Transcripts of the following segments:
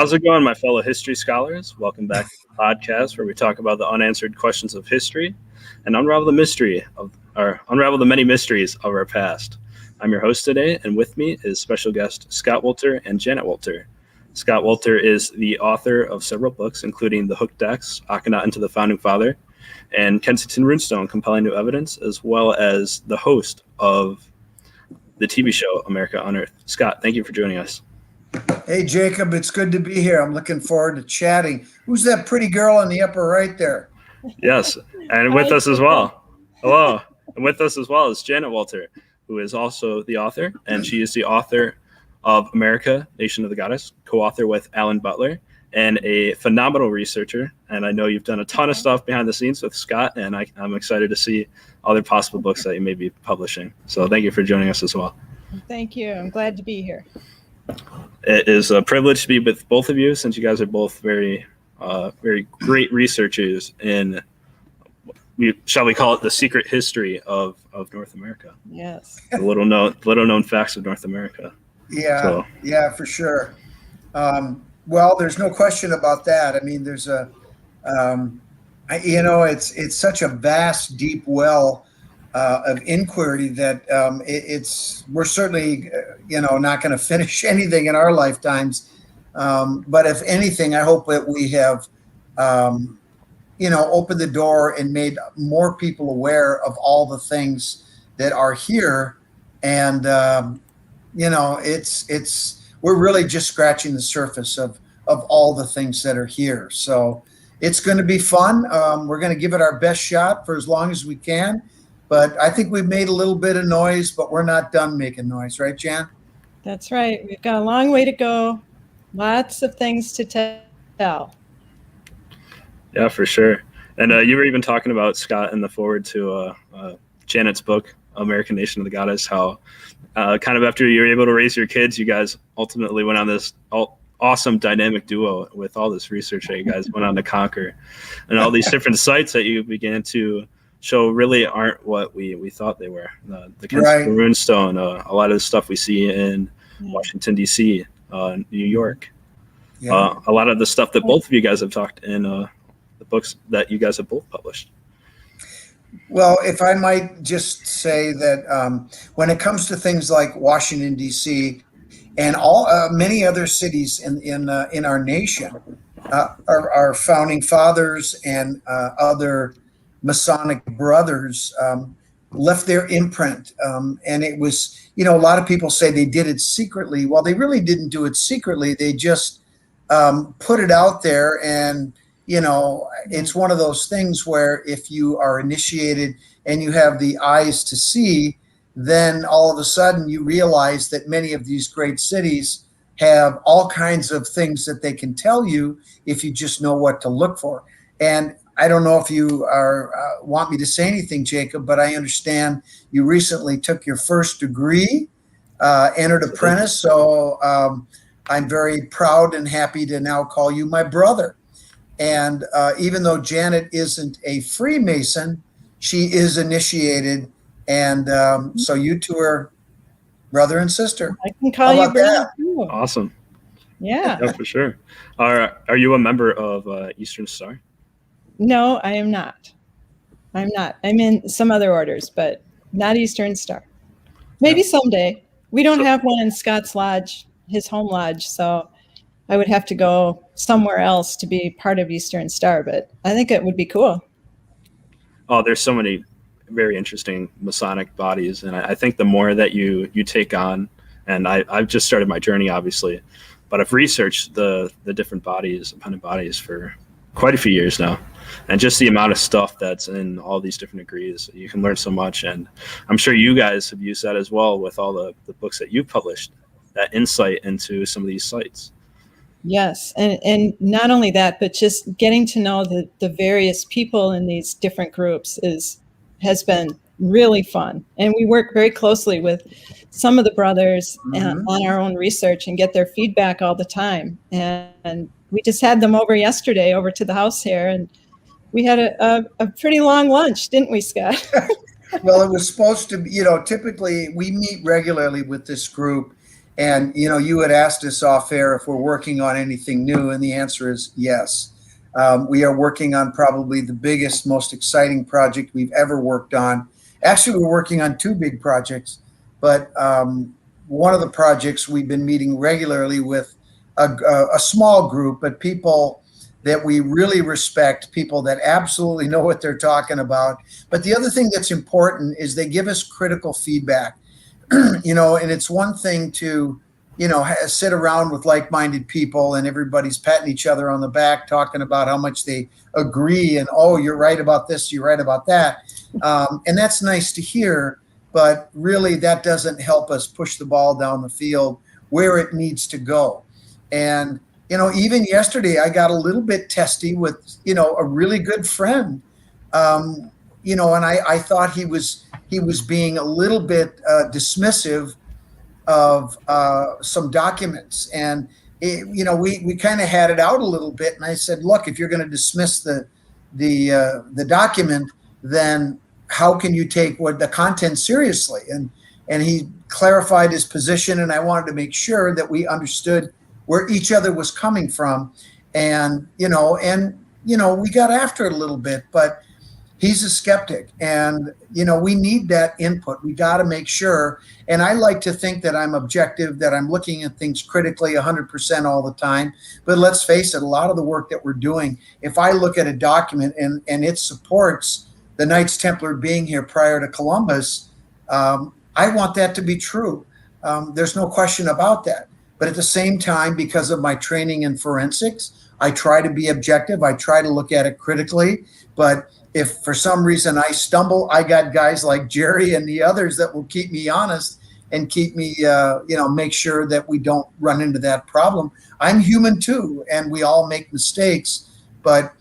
How's it going, my fellow history scholars? Welcome back to the podcast where we talk about the unanswered questions of history and unravel the many mysteries of our past. I'm your host today, and with me is special guest Scott Wolter and Janet Wolter. Scott Wolter is the author of several books, including The Hooked X, Akhenaten to the Founding Father, and Kensington Runestone, Compelling New Evidence, as well as the host of the TV show America on Earth. Scott, thank you for joining us. Hey, Jacob, it's good to be here. I'm looking forward to chatting. Who's that pretty girl in the upper right there? Yes, and with us as well. Hello. And with us as well is Janet Wolter, who is also the author, and she is the author of America, Nation of the Goddess, co-author with Alan Butler, and a phenomenal researcher. And I know you've done a ton of stuff behind the scenes with Scott, and I'm excited to see other possible books that you may be publishing. So thank you for joining us as well. Thank you. I'm glad to be here. It is a privilege to be with both of you, since you guys are both very great researchers in, shall we call it, the secret history of North America. Yes. The little known facts of North America. Yeah, yeah, for sure. Well, there's no question about that. I mean, there's it's such a vast, deep well of inquiry that we're certainly, not going to finish anything in our lifetimes. But if anything, I hope that we have, opened the door and made more people aware of all the things that are here. And, we're really just scratching the surface of all the things that are here. So it's going to be fun. We're going to give it our best shot for as long as we can. But I think we've made a little bit of noise, but we're not done making noise. Right, Jan? That's right. We've got a long way to go. Lots of things to tell. Yeah, for sure. And you were even talking about, Scott, in the forward to Janet's book, American Nation of the Goddess, how kind of after you were able to raise your kids, you guys ultimately went on this awesome dynamic duo with all this research that you guys went on to conquer, and all these different sites that you began to show really aren't what we thought they were. The Kensington Runestone, a lot of the stuff we see in Washington, D.C., New York. Yeah. A lot of the stuff that both of you guys have talked in the books that you guys have both published. Well, if I might just say that when it comes to things like Washington, D.C., and many other cities in our nation, our founding fathers and other Masonic brothers left their imprint. And it was, a lot of people say they did it secretly. Well, they really didn't do it secretly. They just put it out there. And, it's one of those things where if you are initiated and you have the eyes to see, then all of a sudden you realize that many of these great cities have all kinds of things that they can tell you if you just know what to look for. And I don't know if you want me to say anything, Jacob, but I understand you recently took your first degree, entered apprentice. So I'm very proud and happy to now call you my brother. And even though Janet isn't a Freemason, she is initiated. And so you two are brother and sister. I can call you brother too. Awesome. Yeah. Yeah, for sure. Are you a member of Eastern Star? No, I am not. I'm in some other orders, but not Eastern Star. Maybe someday. We don't have one in Scott's Lodge, his home lodge, so I would have to go somewhere else to be part of Eastern Star, but I think it would be cool. Oh, there's so many very interesting Masonic bodies, and I think the more that you take on, and I've just started my journey, obviously, but I've researched the different bodies, appendant bodies, for quite a few years now. And just the amount of stuff that's in all these different degrees, you can learn so much. And I'm sure you guys have used that as well with all the books that you've published, that insight into some of these sites. Yes. And not only that, but just getting to know the various people in these different groups has been really fun. And we work very closely with some of the brothers on our own research and get their feedback all the time. And we just had them over yesterday over to the house here, and we had a pretty long lunch, didn't we, Scott? Well, it was supposed to be, typically we meet regularly with this group, And, you had asked us off air if we're working on anything new, and the answer is yes. We are working on probably the biggest, most exciting project we've ever worked on. Actually, we're working on two big projects, but one of the projects we've been meeting regularly with a small group, but people that we really respect, people that absolutely know what they're talking about. But the other thing that's important is they give us critical feedback. And it's one thing to, sit around with like-minded people and everybody's patting each other on the back, talking about how much they agree and, oh, you're right about this, you're right about that. And that's nice to hear, but really that doesn't help us push the ball down the field where it needs to go. And, even yesterday I got a little bit testy with, a really good friend, and I thought he was being a little bit dismissive of some documents, and we kind of had it out a little bit. And I said, look, if you're going to dismiss the document, then how can you take the content seriously? And he clarified his position, and I wanted to make sure that we understood where each other was coming from, and we got after it a little bit, but he's a skeptic, and we need that input. We got to make sure. And I like to think that I'm objective, that I'm looking at things critically 100% all the time. But let's face it, a lot of the work that we're doing, if I look at a document and it supports the Knights Templar being here prior to Columbus, I want that to be true. There's no question about that. But at the same time, because of my training in forensics, I try to be objective. I try to look at it critically. But if for some reason I stumble, I got guys like Jerry and the others that will keep me honest and keep me, make sure that we don't run into that problem. I'm human too, and we all make mistakes. But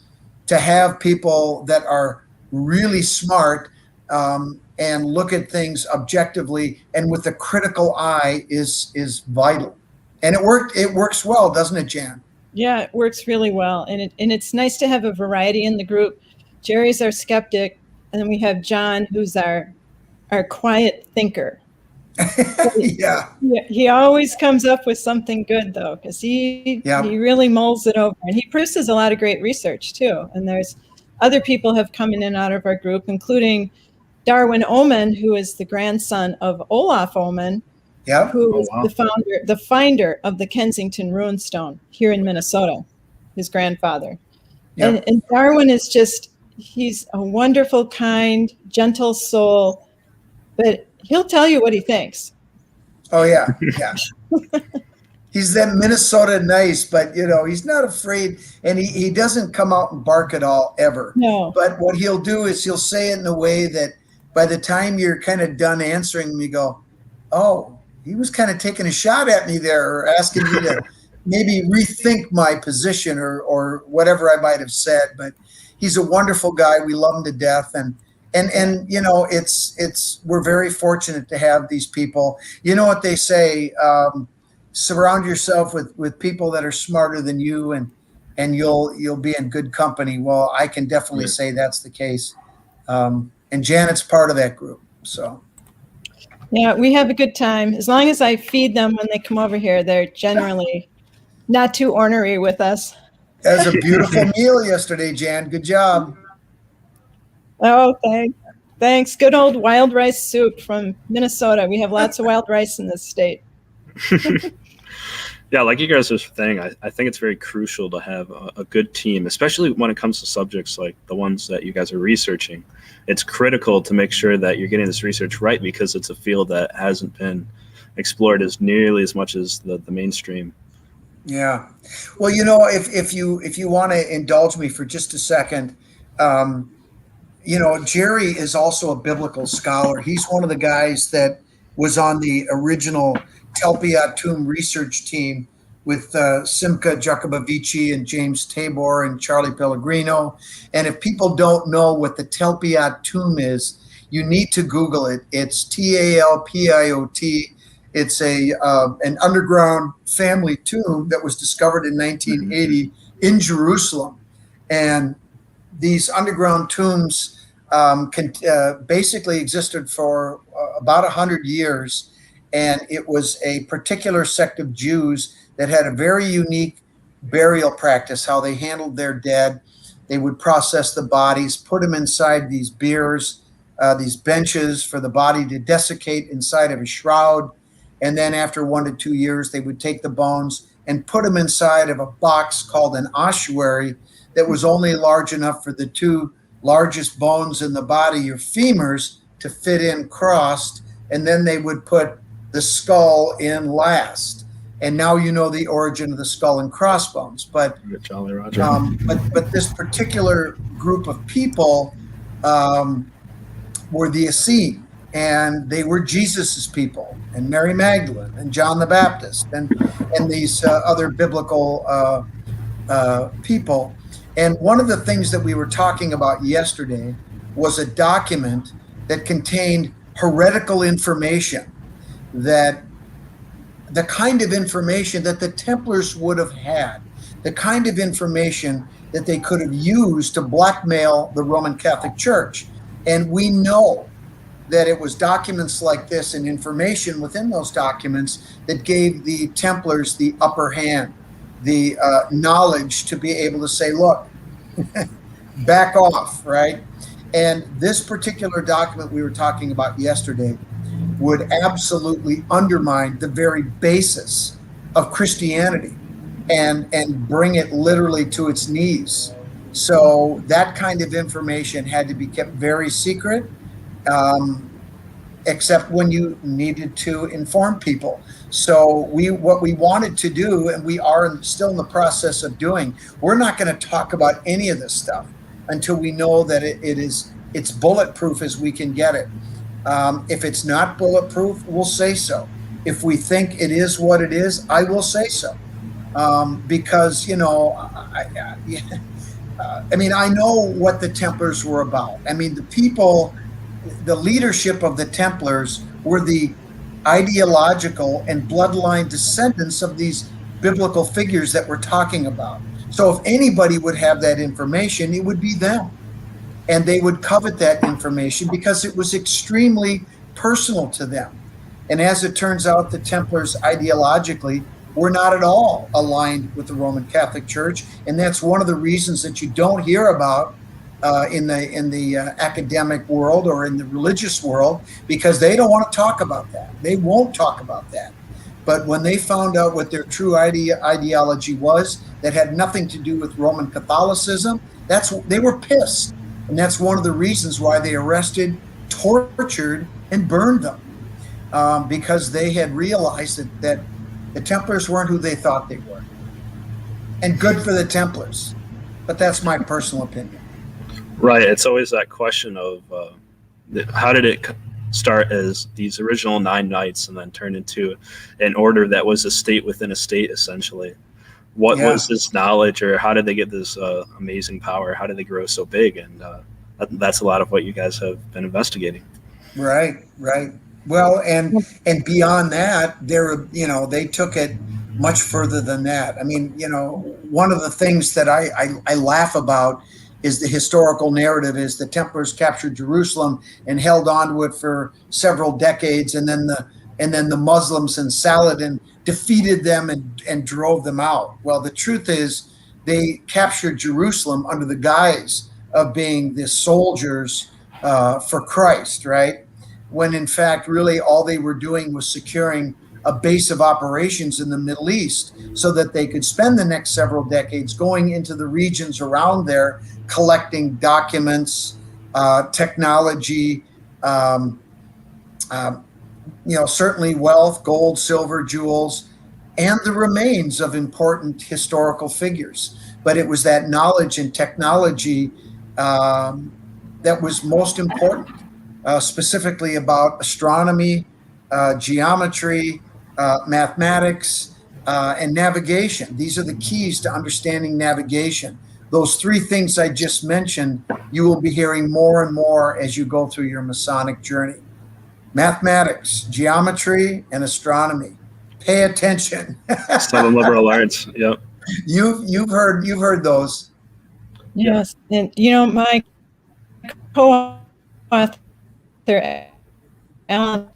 to have people that are really smart and look at things objectively and with a critical eye is vital. And it works well, doesn't it, Jan? Yeah, it works really well. And it's nice to have a variety in the group. Jerry's our skeptic, and then we have John, who's our quiet thinker. Yeah. He always comes up with something good, though, because he really mulls it over. And he produces a lot of great research, too. And there's other people have come in and out of our group, including Darwin Oman, who is the grandson of Olaf Oman, who is the finder of the Kensington Runestone here in Minnesota, his grandfather. Yep. And Darwin is he's a wonderful, kind, gentle soul, but he'll tell you what he thinks. Oh, yeah. He's that Minnesota nice, but, he's not afraid, and he doesn't come out and bark at all, ever. No. But what he'll do is he'll say it in a way that by the time you're kind of done answering him, you go, oh, he was kind of taking a shot at me there, or asking me to maybe rethink my position or whatever I might have said. But he's a wonderful guy. We love him to death. And we're very fortunate to have these people. You know what they say, surround yourself with people that are smarter than you, and you'll be in good company. Well, I can definitely say that's the case. And Janet's part of that group. So. Yeah, we have a good time. As long as I feed them when they come over here, they're generally not too ornery with us. That was a beautiful meal yesterday, Jan. Good job. Oh, thanks. Good old wild rice soup from Minnesota. We have lots of wild rice in this state. Yeah, like you guys were saying, I think it's very crucial to have a good team, especially when it comes to subjects like the ones that you guys are researching. It's critical to make sure that you're getting this research right, because it's a field that hasn't been explored as nearly as much as the mainstream. Yeah. Well, if you want to indulge me for just a second, Jerry is also a biblical scholar. He's one of the guys that was on the original Talpiot tomb research team with Simca Jacobovici and James Tabor and Charlie Pellegrino. And if people don't know what the Talpiot tomb is, you need to Google it. It's Talpiot. It's an underground family tomb that was discovered in 1980 in Jerusalem. And these underground tombs basically existed for about 100 years. and it was a particular sect of Jews that had a very unique burial practice, how they handled their dead. They would process the bodies, put them inside these biers, these benches for the body to desiccate inside of a shroud. And then after 1 to 2 years, they would take the bones and put them inside of a box called an ossuary that was only large enough for the 2 largest bones in the body, your femurs, to fit in crossed. And then they would put the skull in last. And now you know the origin of the skull and crossbones. But Jolly Roger. But this particular group of people were the Essene, and they were Jesus's people, and Mary Magdalene, and John the Baptist, and these other biblical people. And one of the things that we were talking about yesterday was a document that contained heretical information, that the kind of information that the Templars would have had, the kind of information that they could have used to blackmail the Roman Catholic Church. And we know that it was documents like this and information within those documents that gave the Templars the upper hand, the knowledge to be able to say, look, back off, right? And this particular document we were talking about yesterday would absolutely undermine the very basis of Christianity and bring it literally to its knees. So that kind of information had to be kept very secret, except when you needed to inform people. So what we wanted to do, and we are still in the process of doing, we're not going to talk about any of this stuff until we know that it's bulletproof as we can get it. If it's not bulletproof, we'll say so. If we think it is what it is, I will say so. Because, you know, I mean, I know what the Templars were about. I mean, the leadership of the Templars were the ideological and bloodline descendants of these biblical figures that we're talking about. So if anybody would have that information, it would be them. And they would covet that information because it was extremely personal to them. And as it turns out, the Templars ideologically were not at all aligned with the Roman Catholic Church. And that's one of the reasons that you don't hear about in the academic world or in the religious world, because they don't want to talk about that. They won't talk about that. But when they found out what their true ideology was, that had nothing to do with Roman Catholicism, they were pissed. And that's one of the reasons why they arrested, tortured, and burned them, because they had realized that the Templars weren't who they thought they were. And good for the Templars. But that's my personal opinion. Right. It's always that question of how did it start as these original 9 knights and then turn into an order that was a state within a state, essentially? What was this knowledge, or how did they get this amazing power? How did they grow so big? And that's a lot of what you guys have been investigating. Right. Well, and beyond that, they took it much further than that. I mean, one of the things that I laugh about is the historical narrative is the Templars captured Jerusalem and held on to it for several decades, and then the Muslims and Saladin defeated them and drove them out. Well, the truth is they captured Jerusalem under the guise of being the soldiers for Christ, right? When in fact, really all they were doing was securing a base of operations in the Middle East so that they could spend the next several decades going into the regions around there, collecting documents, technology, certainly wealth, gold, silver, jewels, and the remains of important historical figures. But it was that knowledge and technology that was most important, specifically about astronomy, geometry, mathematics, and navigation. These are the keys to understanding navigation. Those 3 things I just mentioned, you will be hearing more and more as you go through your Masonic journey. Mathematics, geometry, and astronomy. Pay attention. Some liberal arts. Yep. You've heard those. Yes, and my co-author Alan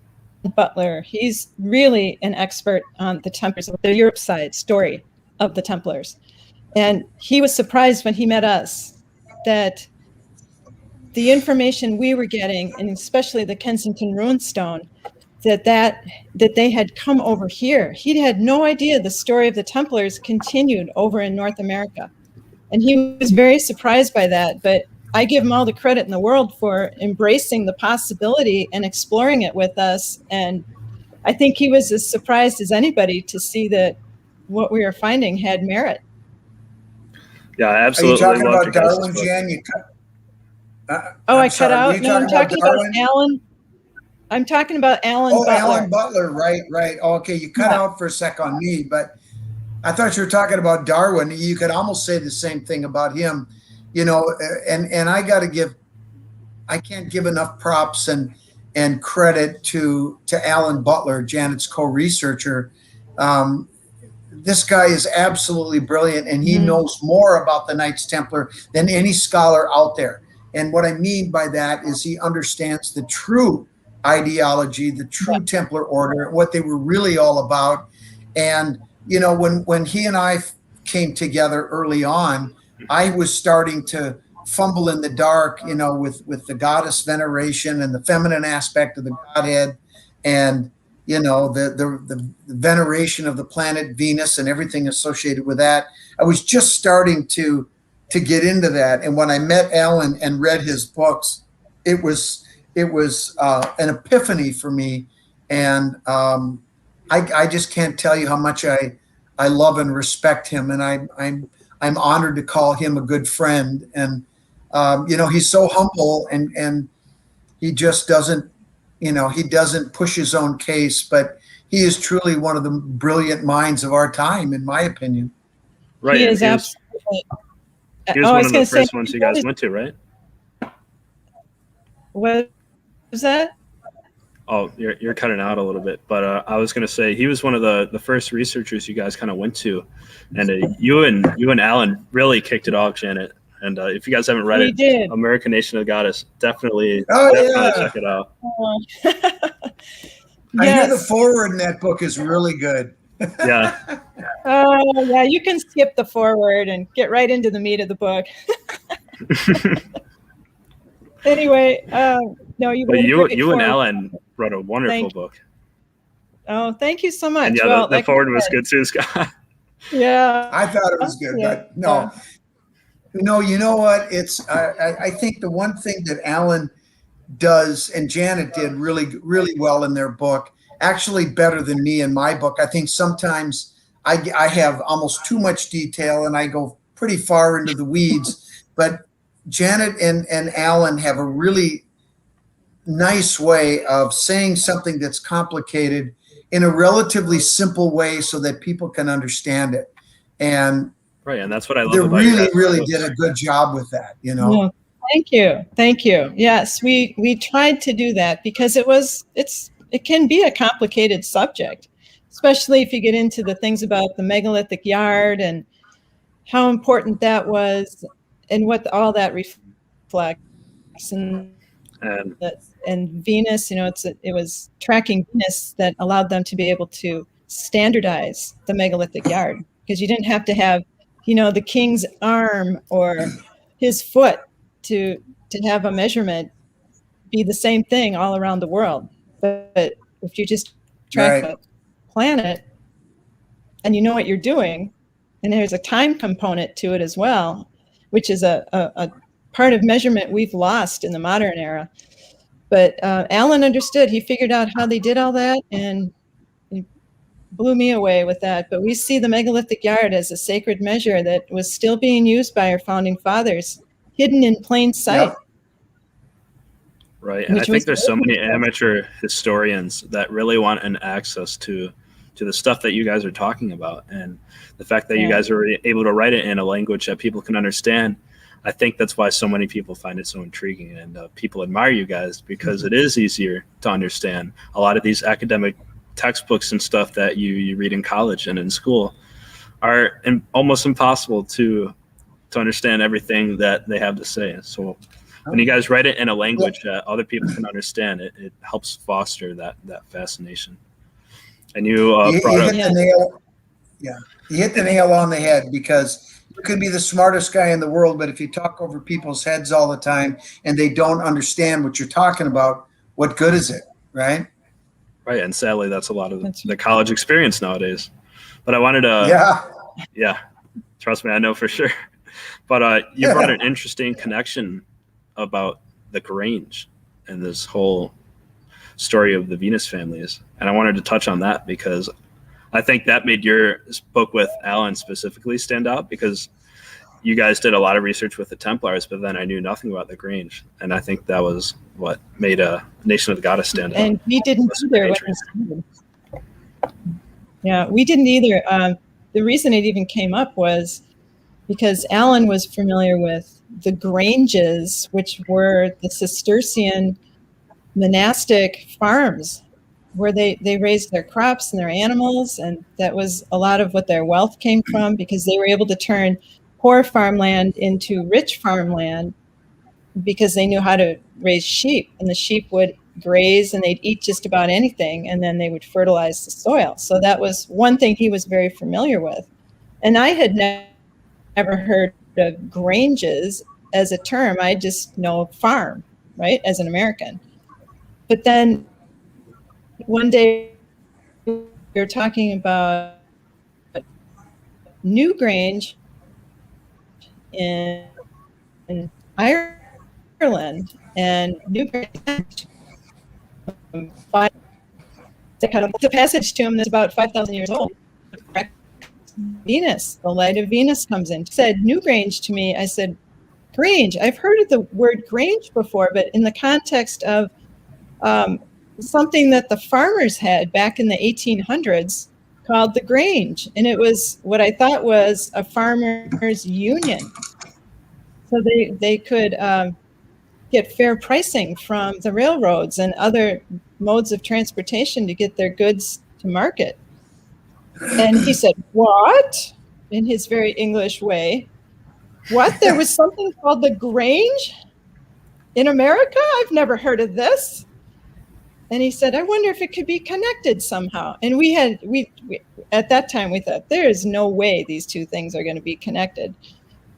Butler. He's really an expert on the Templars, the Europe side story of the Templars. And he was surprised when he met us that the information we were getting, and especially the Kensington Runestone, that they had come over here. He had no idea the story of the Templars continued over in North America. And he was very surprised by that. But I give him all the credit in the world for embracing the possibility and exploring it with us. And I think he was as surprised as anybody to see that what we were finding had merit. Yeah, I Are you absolutely talking loved about your guys' Darwin, book. Jan? I cut sorry, were out. you No, I'm talking about Darwin? Alan. I'm talking about Alan Oh, Butler. Alan Butler, right. Okay, you cut out for a sec on me, but I thought you were talking about Darwin. You could almost say the same thing about him, you know. And I can't give enough props and credit to Alan Butler, Janet's co-researcher. This guy is absolutely brilliant, and he knows more about the Knights Templar than any scholar out there. And what I mean by that is he understands the true ideology, the true Templar order, what they were really all about. And, you know, when he and I came together early on, I was starting to fumble in the dark, you know, with the goddess veneration and the feminine aspect of the Godhead, and, you know, the veneration of the planet Venus and everything associated with that. I was just starting to get into that. And when I met Alan and read his books, it was an epiphany for me. And I just can't tell you how much I love and respect him. And I'm honored to call him a good friend. And, you know, he's so humble, and he just doesn't, you know, he doesn't push his own case, but he is truly one of the brilliant minds of our time, in my opinion. Right. He is absolutely. He was one of the first ones you guys went to, right? What was that? Oh, you're cutting out a little bit, but I was going to say he was one of the first researchers you guys kind of went to, and you and Alan really kicked it off, Janet. And if you guys haven't read it, American Nation of the Goddess, definitely check it out. I hear the foreword in that book is really good. Yeah. Oh, yeah, you can skip the foreword and get right into the meat of the book. Anyway, no, you and Alan wrote a wonderful book. Oh, thank you so much. And yeah, well, the foreword was good too, Scott. Yeah, I thought it was good, but no. No, you know what? It's I think the one thing that Alan does and Janet did really, really well in their book, actually better than me in my book. I think sometimes I have almost too much detail and I go pretty far into the weeds, but Janet and Alan have a really nice way of saying something that's complicated in a relatively simple way so that people can understand it. And right, and that's what I love. They about really did a good job with that, you know. Yeah, thank you. Yes, we tried to do that because it can be a complicated subject, especially if you get into the things about the megalithic yard and how important that was and what all that reflects, and Venus. You know, it was tracking Venus that allowed them to be able to standardize the megalithic yard, because you didn't have to have, you know, the king's arm or his foot to have a measurement be the same thing all around the world. But if you just track the planet and you know what you're doing, and there's a time component to it as well, which is a part of measurement we've lost in the modern era. But Alan understood. He figured out how they did all that, and he blew me away with that. But we see the megalithic yard as a sacred measure that was still being used by our founding fathers, hidden in plain sight. Yep. Right, and I think there's so many amateur historians that really want an access to the stuff that you guys are talking about, and the fact that you guys are able to write it in a language that people can understand. I think that's why so many people find it so intriguing, and people admire you guys because it is easier to understand. A lot of these academic textbooks and stuff that you read in college and in school are almost impossible to understand everything that they have to say. So when you guys write it in a language that other people can understand, it helps foster that fascination. And you brought up. Hit the nail. Yeah, you hit the nail on the head, because you could be the smartest guy in the world, but if you talk over people's heads all the time and they don't understand what you're talking about, what good is it, right? Right, and sadly, that's a lot of the college experience nowadays. But I wanted to, yeah, trust me, I know for sure. But you brought an interesting connection about the Grange and this whole story of the Venus families, and I wanted to touch on that because I think that made your book with Alan specifically stand out, because you guys did a lot of research with the Templars, but then I knew nothing about the Grange, and I think that was what made a Nation of the Goddess stand out. And we didn't either. Yeah, we didn't either. The reason it even came up was because Alan was familiar with the Granges, which were the Cistercian monastic farms where they raised their crops and their animals, and that was a lot of what their wealth came from, because they were able to turn poor farmland into rich farmland because they knew how to raise sheep, and the sheep would graze and they'd eat just about anything, and then they would fertilize the soil. So that was one thing he was very familiar with. And I had never heard of Granges as a term. I just know farm, right, as an American. But then one day we were talking about New Grange in Ireland, and New Grange, the passage to him that's about 5,000 years old. Venus, the light of Venus comes in. He said New Grange to me. I said, Grange, I've heard of the word Grange before, but in the context of something that the farmers had back in the 1800s called the Grange. And it was what I thought was a farmers' union. So they could get fair pricing from the railroads and other modes of transportation to get their goods to market. And he said, what? In his very English way. What? There was something called the Grange in America? I've never heard of this. And he said, I wonder if it could be connected somehow. And we at that time, we thought, there is no way these two things are going to be connected.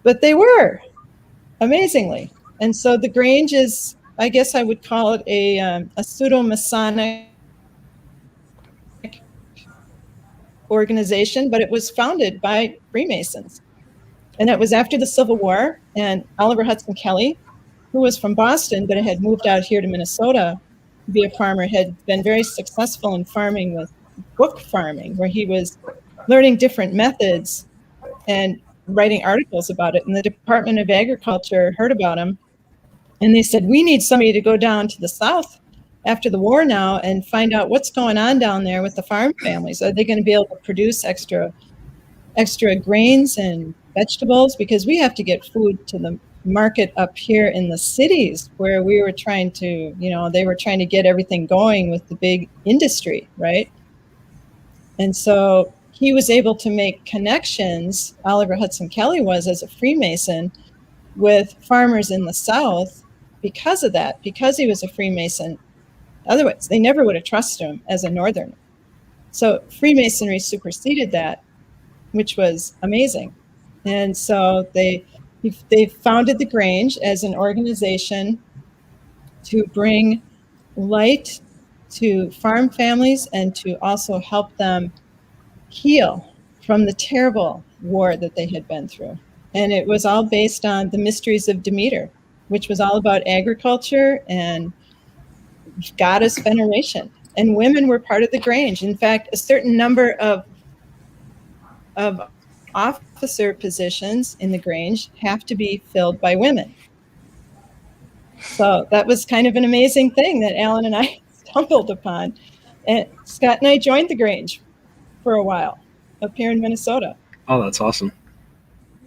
But they were, amazingly. And so the Grange is, I guess I would call it a pseudo-Masonic organization, but it was founded by Freemasons. And that was after the Civil War. And Oliver Hudson Kelley, who was from Boston, but had moved out here to Minnesota to be a farmer, had been very successful in farming with book farming, where he was learning different methods and writing articles about it. And the Department of Agriculture heard about him. And they said, we need somebody to go down to the South after the war now and find out what's going on down there with the farm families. Are they going to be able to produce extra grains and vegetables? Because we have to get food to the market up here in the cities where we were trying to, they were trying to get everything going with the big industry, right? And so he was able to make connections, Oliver Hudson Kelley was, as a Freemason, with farmers in the South because of that, because he was a Freemason. Otherwise, they never would have trusted him as a Northerner. So Freemasonry superseded that, which was amazing. And so they founded the Grange as an organization to bring light to farm families and to also help them heal from the terrible war that they had been through. And it was all based on the mysteries of Demeter, which was all about agriculture and goddess veneration. And women were part of the Grange. In fact, a certain number of officer positions in the Grange have to be filled by women. So that was kind of an amazing thing that Alan and I stumbled upon. And Scott and I joined the Grange for a while up here in Minnesota. Oh, that's awesome.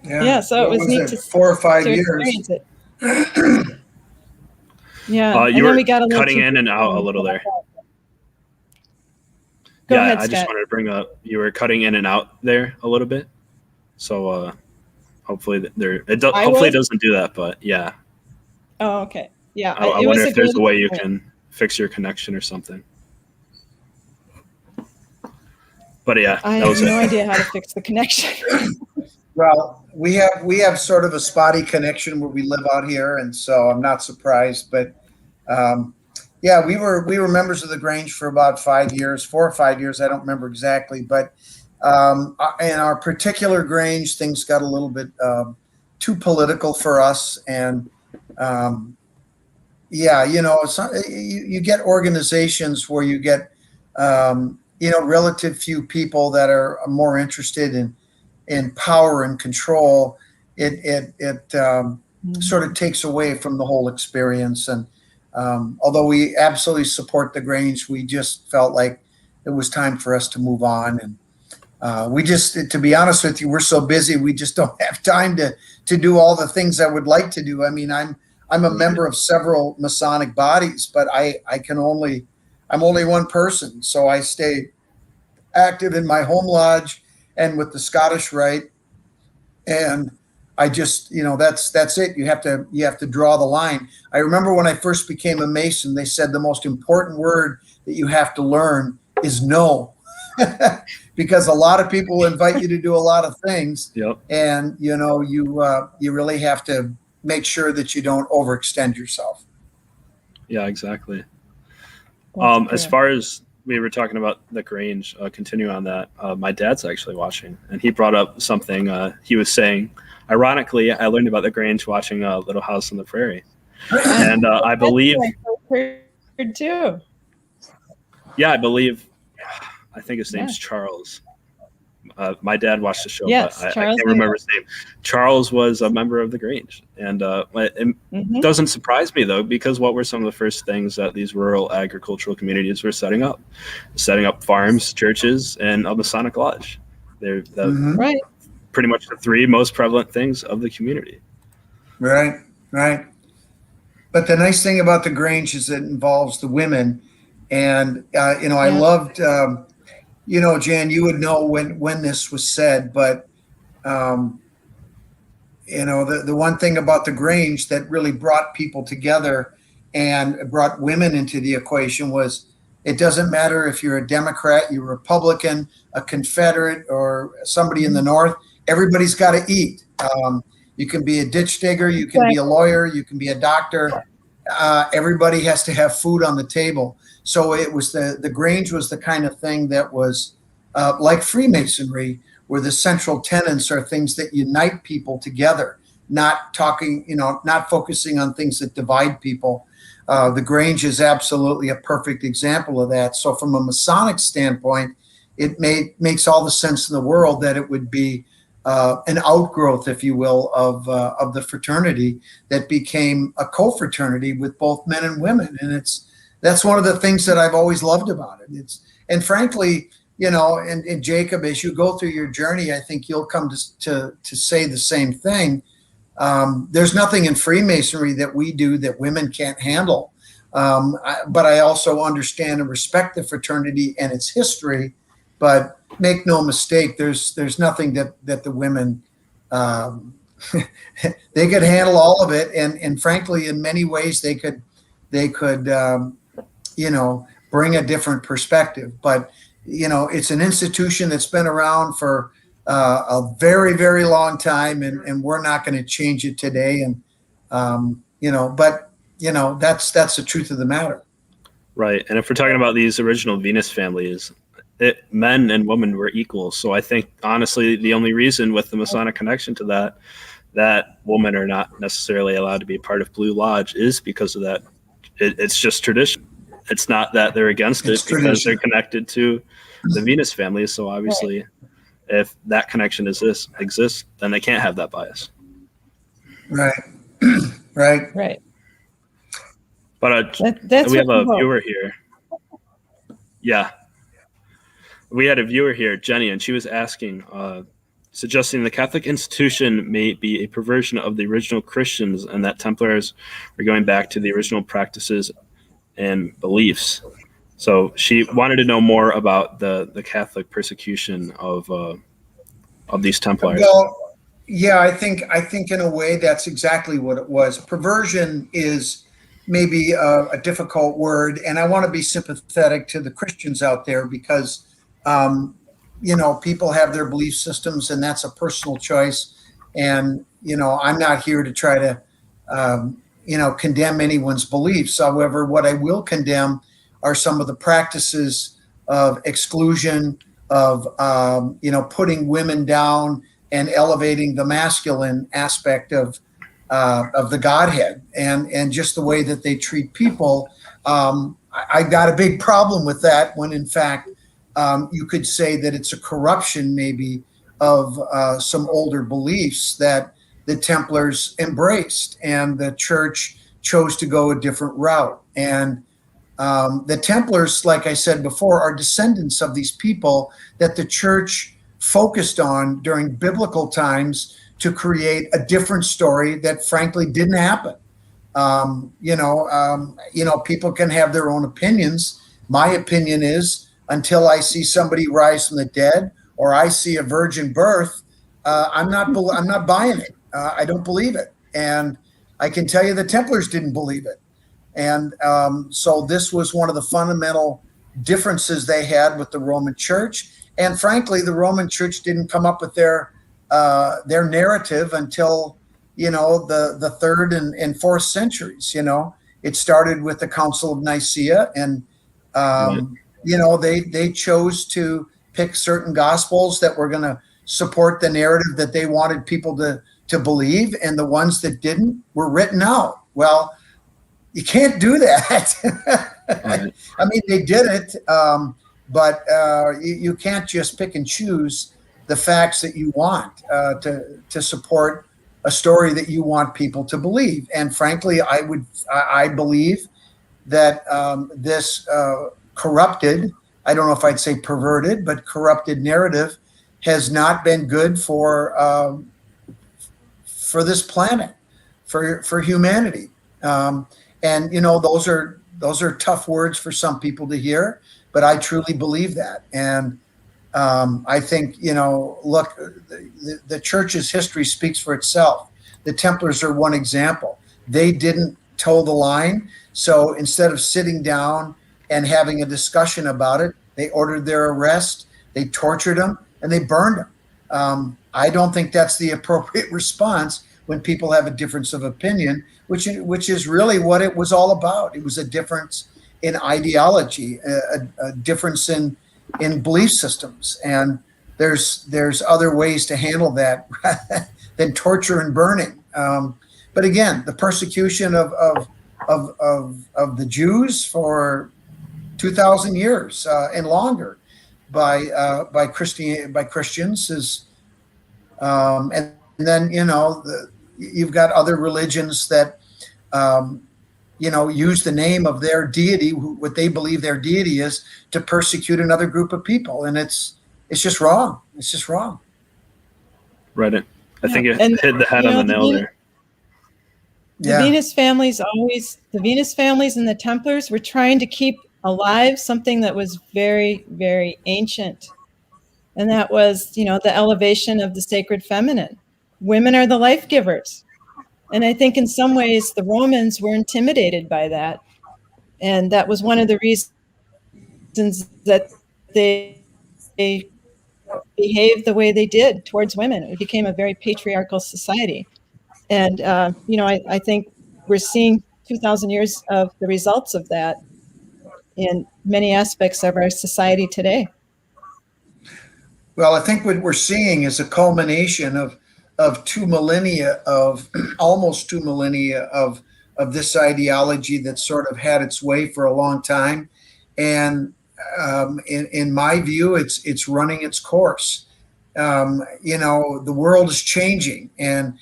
Yeah, so it was neat to 4 or 5 years. Experience it. Yeah, you were cutting in and out a little there. Go ahead, I just Scott. wanted to bring up, you were cutting in and out there a little bit. So hopefully it doesn't do that, but yeah. Oh, okay. Yeah, I it was wonder a if there's good a way you experience. can fix your connection or something. But yeah, I that have was it. no idea how to fix the connection. Well, we have sort of a spotty connection where we live out here, and so I'm not surprised. But yeah, we were members of the Grange for about 5 years, 4 or 5 years. I don't remember exactly, but in our particular Grange, things got a little bit too political for us, and um, yeah, you get organizations where you get relative few people that are more interested in power and control. It sort of takes away from the whole experience. And although we absolutely support the Grange, we just felt like it was time for us to move on. And we just, to be honest with you, we're so busy, we just don't have time to do all the things I would like to do. I mean, I'm a member of several Masonic bodies, but I'm only one person, so I stay active in my home lodge and with the Scottish Rite. And I just, that's it. You have to draw the line. I remember when I first became a Mason, they said the most important word that you have to learn is no. Because a lot of people invite you to do a lot of things. Yep. And you really have to make sure that you don't overextend yourself. Yeah, exactly. That's As true. far as we were talking about the Grange, continue on that. My dad's actually watching, and he brought up something. He was saying, ironically, I learned about the Grange watching Little House on the Prairie, and I believe, Heard too. yeah, I think his name's Yeah. Charles. My dad watched the show, Yes, but I Charles can't remember his name. Charles was a member of the Grange, and it Mhm. doesn't surprise me though, because what were some of the first things that these rural agricultural communities were setting up? Setting up farms, churches, and a Masonic lodge. They're Mhm. Right. pretty much the three most prevalent things of the community. Right, right. But the nice thing about the Grange is it involves the women, and I Yeah. loved, Jan, you would know when this was said, but um, the one thing about the Grange that really brought people together and brought women into the equation was it doesn't matter if you're a Democrat, you're a Republican, a Confederate, or somebody in the North. Everybody's got to eat. You can be a ditch digger, you can be a lawyer, you can be a doctor. Everybody has to have food on the table. So it was the Grange was the kind of thing that was like Freemasonry, where the central tenets are things that unite people together, not focusing on things that divide people. The Grange is absolutely a perfect example of that. So from a Masonic standpoint, it makes all the sense in the world that it would be an outgrowth, if you will, of the fraternity that became a co-fraternity with both men and women. And that's one of the things that I've always loved about it. And frankly, and Jacob, as you go through your journey, I think you'll come to say the same thing. There's nothing in Freemasonry that we do that women can't handle. But I also understand and respect the fraternity and its history. But make no mistake, there's nothing that the women they could handle all of it, and frankly, in many ways, they could bring a different perspective. But it's an institution that's been around for a very, very long time, and we're not going to change it today. And that's the truth of the matter. Right. And if we're talking about these original Venus families, men and women were equal. So I think, honestly, the only reason with the Masonic connection to that women are not necessarily allowed to be part of Blue Lodge is because of that. It's just tradition. It's not that they're against it, because they're connected to the Venus family. So obviously, if that connection exists, then they can't have that bias. Right. Right. Right. But That's we have a what we viewer here. Yeah. We had a viewer here, Jenny, and she was asking, suggesting the Catholic institution may be a perversion of the original Christians, and that Templars are going back to the original practices and beliefs. So she wanted to know more about the Catholic persecution of these Templars. Well, Yeah, I think in a way that's exactly what it was. Perversion is maybe a difficult word, and I want to be sympathetic to the Christians out there because, um, people have their belief systems, and that's a personal choice. And I'm not here to try to, condemn anyone's beliefs. However, what I will condemn are some of the practices of exclusion, of putting women down and elevating the masculine aspect of the Godhead, and just the way that they treat people. I got a big problem with that when, in fact, you could say that it's a corruption, maybe, of some older beliefs that the Templars embraced, and the church chose to go a different route. And the Templars, like I said before, are descendants of these people that the church focused on during biblical times to create a different story that frankly didn't happen. People can have their own opinions. My opinion is, until I see somebody rise from the dead or I see a virgin birth, I'm not buying it. I don't believe it, and I can tell you the Templars didn't believe it. And so this was one of the fundamental differences they had with the Roman Church. And frankly, the Roman Church didn't come up with their narrative until the third and fourth centuries. It started with the Council of Nicaea, and they chose to pick certain gospels that were going to support the narrative that they wanted people to believe, and the ones that didn't were written out. Well, you can't do that. Right. I mean, they did it, but you can't just pick and choose the facts that you want to support a story that you want people to believe. And frankly, I believe that this corrupted, I don't know if I'd say perverted, but corrupted narrative has not been good for this planet, for humanity. And those are tough words for some people to hear, but I truly believe that. And I think, look, the church's history speaks for itself. The Templars are one example. They didn't toe the line. So instead of sitting down and having a discussion about it, they ordered their arrest, they tortured them, and they burned them. I don't think that's the appropriate response when people have a difference of opinion, which is really what it was all about. It was a difference in ideology, a difference in belief systems, and there's other ways to handle that than torture and burning. But again, the persecution of the Jews for 2,000 years and longer by Christians is, and then you've got other religions that use the name of their deity, what they believe their deity is, to persecute another group of people, and it's just wrong. It's just wrong. Right. I think it hit the head on the nail there. The Venus families and the Templars were trying to keep alive something that was very, very ancient. And that was, the elevation of the sacred feminine. Women are the life givers. And I think in some ways the Romans were intimidated by that. And that was one of the reasons that they behaved the way they did towards women. It became a very patriarchal society. And, I think we're seeing 2,000 years of the results of that in many aspects of our society today. Well, I think what we're seeing is a culmination of almost 2 millennia of this ideology that sort of had its way for a long time. And in my view, it's running its course. The world is changing, and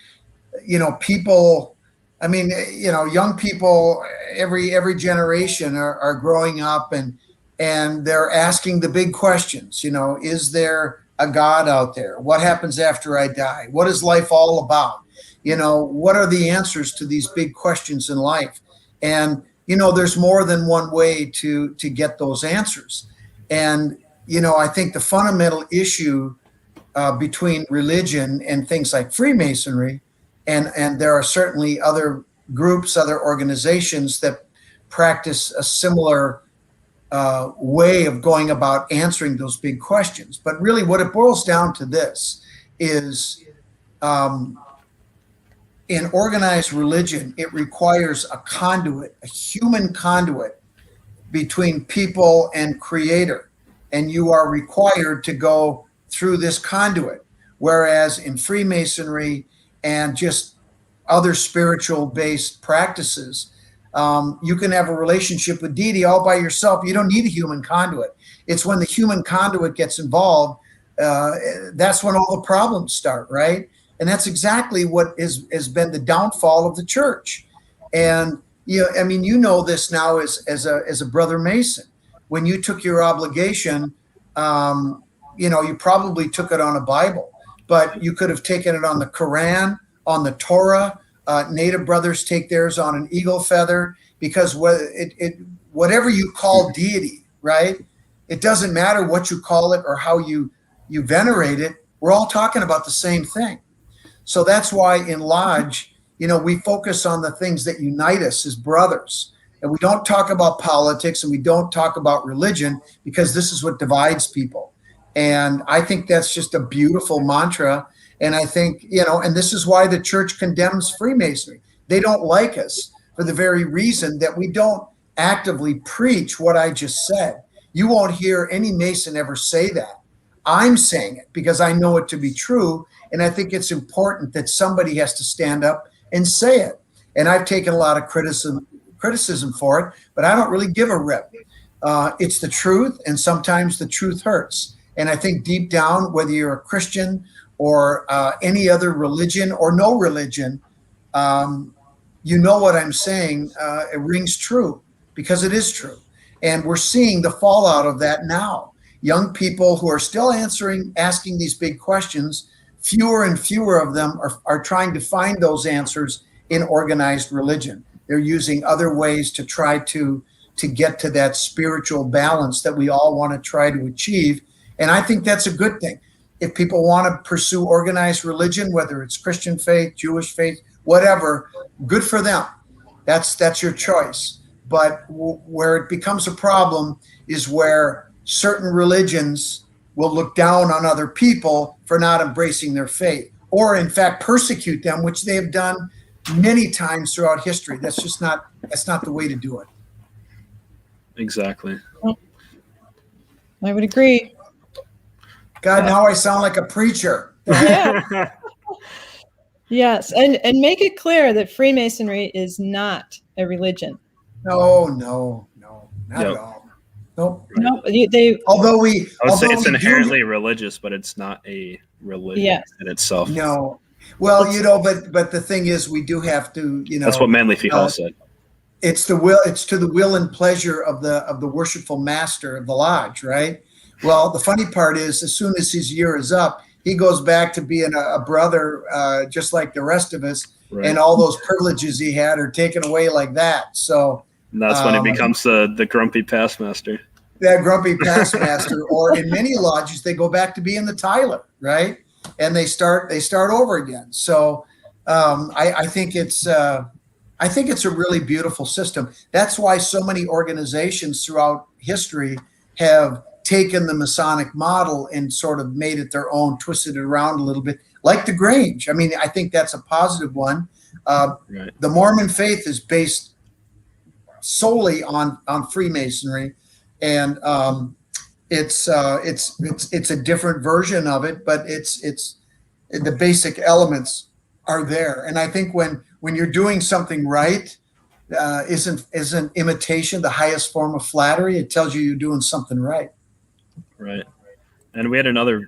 people, young people, every generation are growing up, and they're asking the big questions. Is there a God out there? What happens after I die? What is life all about? What are the answers to these big questions in life? And there's more than one way to get those answers. And I think the fundamental issue between religion and things like Freemasonry, and there are certainly other groups, other organizations that practice a similar way of going about answering those big questions. But really what it boils down to this is in organized religion, it requires a conduit, a human conduit between people and creator. And you are required to go through this conduit. Whereas in Freemasonry and just other spiritual based practices, you can have a relationship with deity all by yourself. You don't need a human conduit. It's when the human conduit gets involved, that's when all the problems start, right? And that's exactly what has been the downfall of the church. And I mean, you know this now as a brother Mason. When you took your obligation, you probably took it on a Bible, but you could have taken it on the Quran, on the Torah. Native brothers take theirs on an eagle feather, because whatever you call deity, right? It doesn't matter what you call it or how you venerate it. We're all talking about the same thing. So that's why in Lodge, we focus on the things that unite us as brothers. And we don't talk about politics and we don't talk about religion, because this is what divides people. And I think that's just a beautiful mantra. And I think, and this is why the church condemns Freemasonry. They don't like us for the very reason that we don't actively preach what I just said. You won't hear any Mason ever say that. I'm saying it because I know it to be true. And I think it's important that somebody has to stand up and say it. And I've taken a lot of criticism for it, but I don't really give a rip. It's the truth, and sometimes the truth hurts. And I think deep down, whether you're a Christian or any other religion or no religion, you know what I'm saying. It rings true because it is true. And we're seeing the fallout of that now. Young people who are still asking these big questions, fewer and fewer of them are trying to find those answers in organized religion. They're using other ways to try to get to that spiritual balance that we all want to try to achieve. And I think that's a good thing. If people want to pursue organized religion, whether it's Christian faith, Jewish faith, whatever, good for them. That's your choice. But where it becomes a problem is where certain religions will look down on other people for not embracing their faith, or in fact persecute them, which they have done many times throughout history. That's not the way to do it. Exactly. I would agree. God, now I sound like a preacher. Yeah. Yes, and make it clear that Freemasonry is not a religion. No, not at all. Nope. No, Although I would say it's inherently religious, but it's not a religion in itself. No. Well, but the thing is, we do have to, That's what Manly Fee Hall said. It's to the will and pleasure of the worshipful master of the lodge, right? Well, the funny part is, as soon as his year is up, he goes back to being a brother, just like the rest of us, right. And all those privileges he had are taken away like that. So and that's when he becomes the grumpy past master. That grumpy past master, or in many lodges, they go back to being the Tyler, right? And they start over again. So I think it's a really beautiful system. That's why so many organizations throughout history have taken the Masonic model and sort of made it their own, twisted it around a little bit, like the Grange. I mean, I think that's a positive one. Right. The Mormon faith is based solely on Freemasonry, and it's a different version of it, but it's the basic elements are there. And I think when you're doing something right, isn't imitation the highest form of flattery? It tells you you're doing something right. Right. And we had another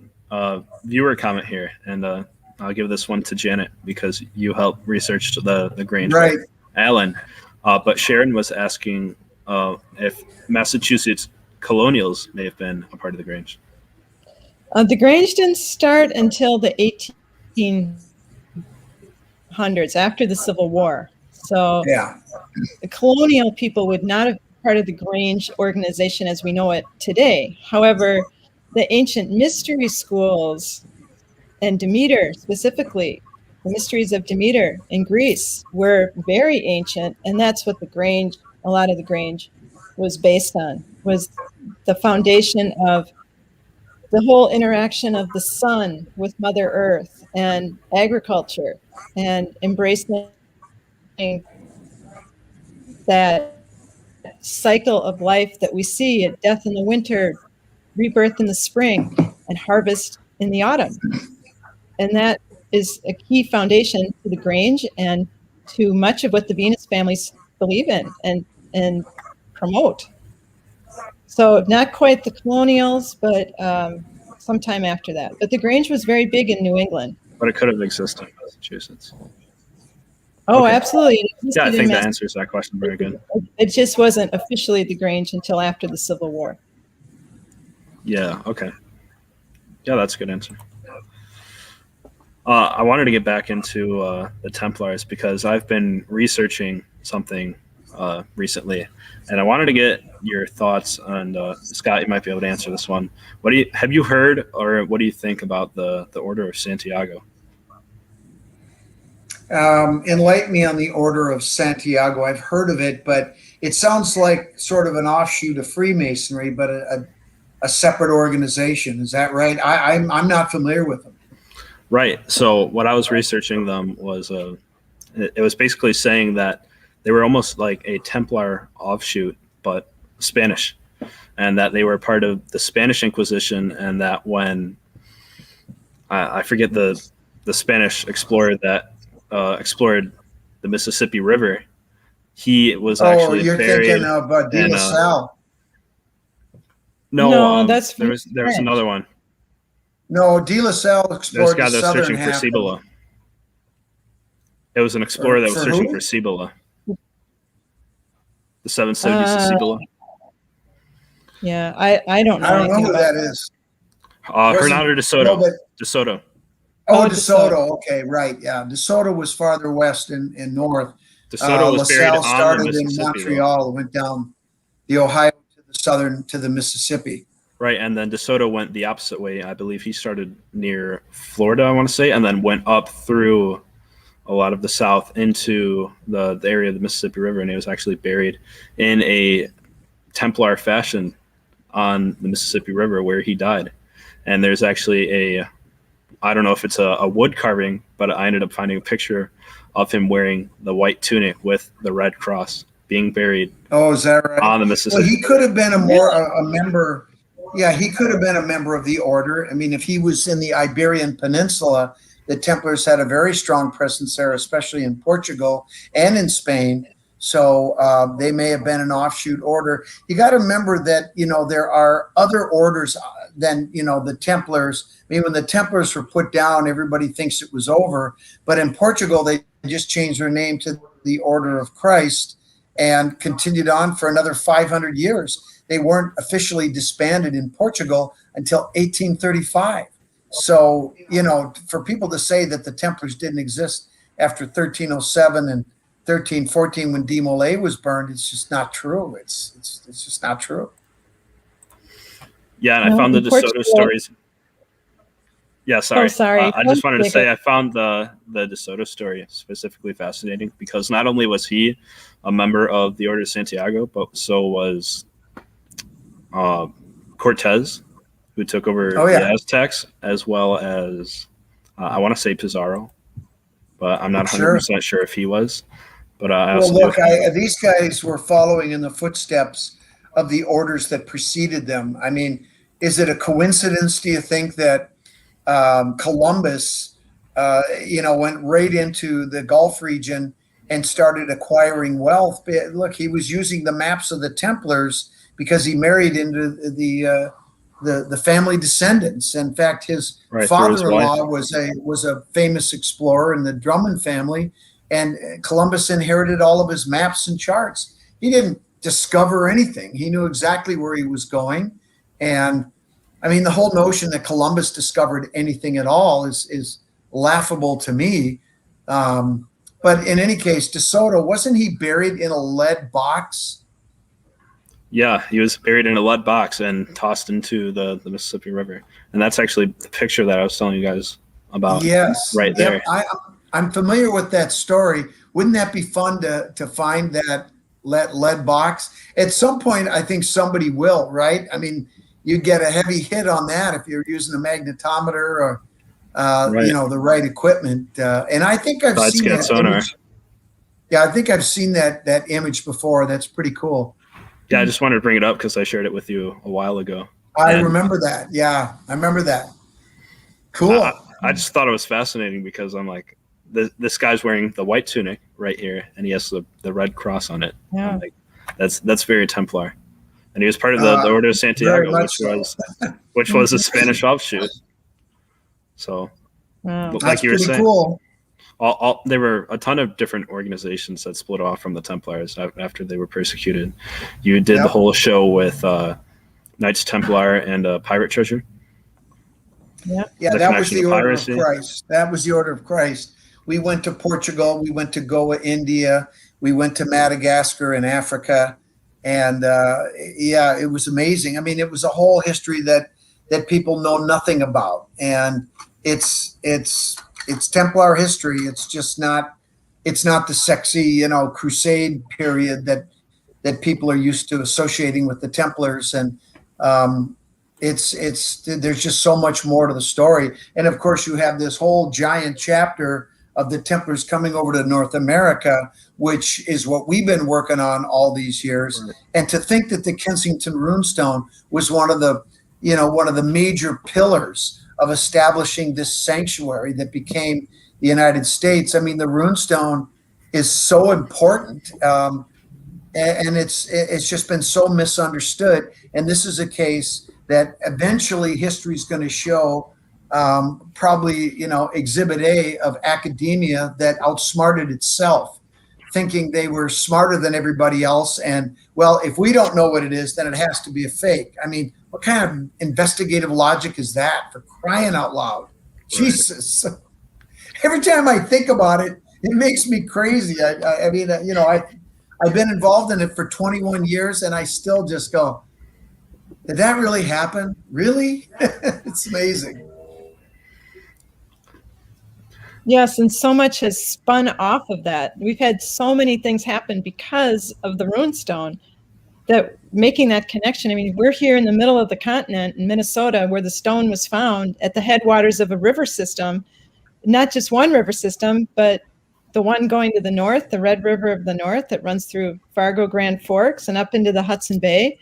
viewer comment here, and I'll give this one to Janet because you helped research the Grange. Right. Alan. But Sharon was asking if Massachusetts colonials may have been a part of the Grange. The Grange didn't start until the 1800s, after the Civil War. So yeah, the colonial people would not have been part of the Grange organization as we know it today. However, the ancient mystery schools And Demeter, specifically, the mysteries of Demeter in Greece were very ancient, and that's what the Grange, a lot of the Grange was based on, was the foundation of the whole interaction of the sun with Mother Earth and agriculture and embracing that cycle of life that we see at death in the winter, rebirth in the spring, and harvest in the autumn. And that is a key foundation to the Grange and to much of what the Venus families believe in and promote. So not quite the colonials, but sometime after that. But the Grange was very big in New England. But it could have existed in Massachusetts. Oh, Okay. absolutely. Yeah, I think that answers that question very good. It just wasn't officially the Grange until after the Civil War. Yeah, okay. Yeah, that's a good answer. I wanted to get back into the Templars because I've been researching something recently, and I wanted to get your thoughts on Scott. You might be able to answer this one. Have you heard, or what do you think about the Order of Santiago? Enlighten me on the Order of Santiago. I've heard of it, but it sounds like sort of an offshoot of Freemasonry, but a separate organization. Is that right? I'm not familiar with them. Right. So what I was researching them was it was basically saying that they were almost like a Templar offshoot, but Spanish, and that they were part of the Spanish Inquisition, and that when I forget the Spanish explorer that explored the Mississippi River, he was actually you're buried thinking of De La Salle. No, that's there was another one. No, De La Salle explored There's a guy the that was southern searching for half. Cibola. It was an explorer that was searching who? for Cibola. The 7 cities of Cibola. Yeah, I don't know. I don't know anything who about that is. Hernando de Soto. No, but, De Soto. oh, Oh, De De Soto. Soto. Okay, right. Yeah, De Soto was farther west and north. De Soto was buried LaSalle on the started in Mississippi. Montreal, went down the Ohio to the Mississippi. Right, and then De Soto went the opposite way. I believe he started near Florida, I want to say, and then went up through a lot of the south into the area of the Mississippi River, and he was actually buried in a Templar fashion on the Mississippi River where he died. And there's actually I don't know if it's a wood carving, but I ended up finding a picture of him wearing the white tunic with the red cross, being buried. Oh, is that right? On the Mississippi. Well, he could have been a member. Yeah, he could have been a member of the order. I mean, if he was in the Iberian Peninsula, the Templars had a very strong presence there, especially in Portugal and in Spain. So they may have been an offshoot order. You got to remember that, there are other orders than, the Templars. I mean, when the Templars were put down, everybody thinks it was over. But in Portugal, they just changed their name to the Order of Christ and continued on for another 500 years. They weren't officially disbanded in Portugal until 1835. So, for people to say that the Templars didn't exist after 1307 and 1314 when De Molay was burned, it's just not true. It's just not true. Yeah, and I found the De Soto stories. Yeah, sorry. Oh, sorry. I just wanted to say I found the De Soto story specifically fascinating because not only was he a member of the Order of Santiago, but so was Cortez, who took over the Aztecs, as well as I want to say Pizarro, but I'm not 100% sure if he was. But these guys were following in the footsteps of the orders that preceded them. I mean, is it a coincidence, do you think, that Columbus, went right into the Gulf region and started acquiring wealth? Look, he was using the maps of the Templars because he married into the family descendants. In fact, his father-in-law was a famous explorer in the Drummond family, and Columbus inherited all of his maps and charts. He didn't discover anything. He knew exactly where he was going. And I mean, the whole notion that Columbus discovered anything at all is laughable to me. But in any case, De Soto, wasn't he buried in a lead box? Yeah, he was buried in a lead box and tossed into the Mississippi River. And that's actually the picture that I was telling you guys about Yes. right there. Yep. I'm familiar with that story. Wouldn't that be fun to find that lead box? At some point, I think somebody will, right? I mean, you'd get a heavy hit on that if you're using a magnetometer or, Right. the right equipment. And I think I've Side seen scan that sonar. image. Yeah, I think I've seen that image before. That's pretty cool. Yeah, I just wanted to bring it up because I shared it with you a while ago. I And remember that. Yeah, I remember that. Cool. I just thought it was fascinating because I'm like, this guy's wearing the white tunic right here, and he has the red cross on it. Yeah. I'm like, that's very Templar. And he was part of the Order of Santiago, which was a Spanish offshoot. So, Wow. like That's you were pretty saying, cool. there were a ton of different organizations that split off from the Templars after they were persecuted. You did the whole show with Knights Templar and Pirate Treasure. Yeah. Yeah, The that was connection the to Order piracy. of Christ. That was the Order of Christ. We went to Portugal. We went to Goa, India. We went to Madagascar in Africa. And it was amazing. I mean, it was a whole history that people know nothing about. And it's Templar history. It's just not the sexy, crusade period that people are used to associating with the Templars. And there's just so much more to the story. And of course, you have this whole giant chapter of the Templars coming over to North America, which is what we've been working on all these years. Right. And to think that the Kensington Runestone was one of the major pillars of establishing this sanctuary that became the United States. I mean, the Runestone is so important, and it's just been so misunderstood. And this is a case that eventually history is going to show, probably, exhibit A of academia that outsmarted itself, thinking they were smarter than everybody else. And, well, if we don't know what it is, then it has to be a fake. I mean, what kind of investigative logic is that, for crying out loud? Right. Jesus. Every time I think about it, it makes me crazy. I mean, I've been involved in it for 21 years, and I still just go, did that really happen? Really? It's amazing. Yes, and so much has spun off of that. We've had so many things happen because of the Runestone, that making that connection. I mean, we're here in the middle of the continent in Minnesota, where the stone was found at the headwaters of a river system, not just one river system, but the one going to the north, the Red River of the North, that runs through Fargo, Grand Forks, and up into the Hudson Bay.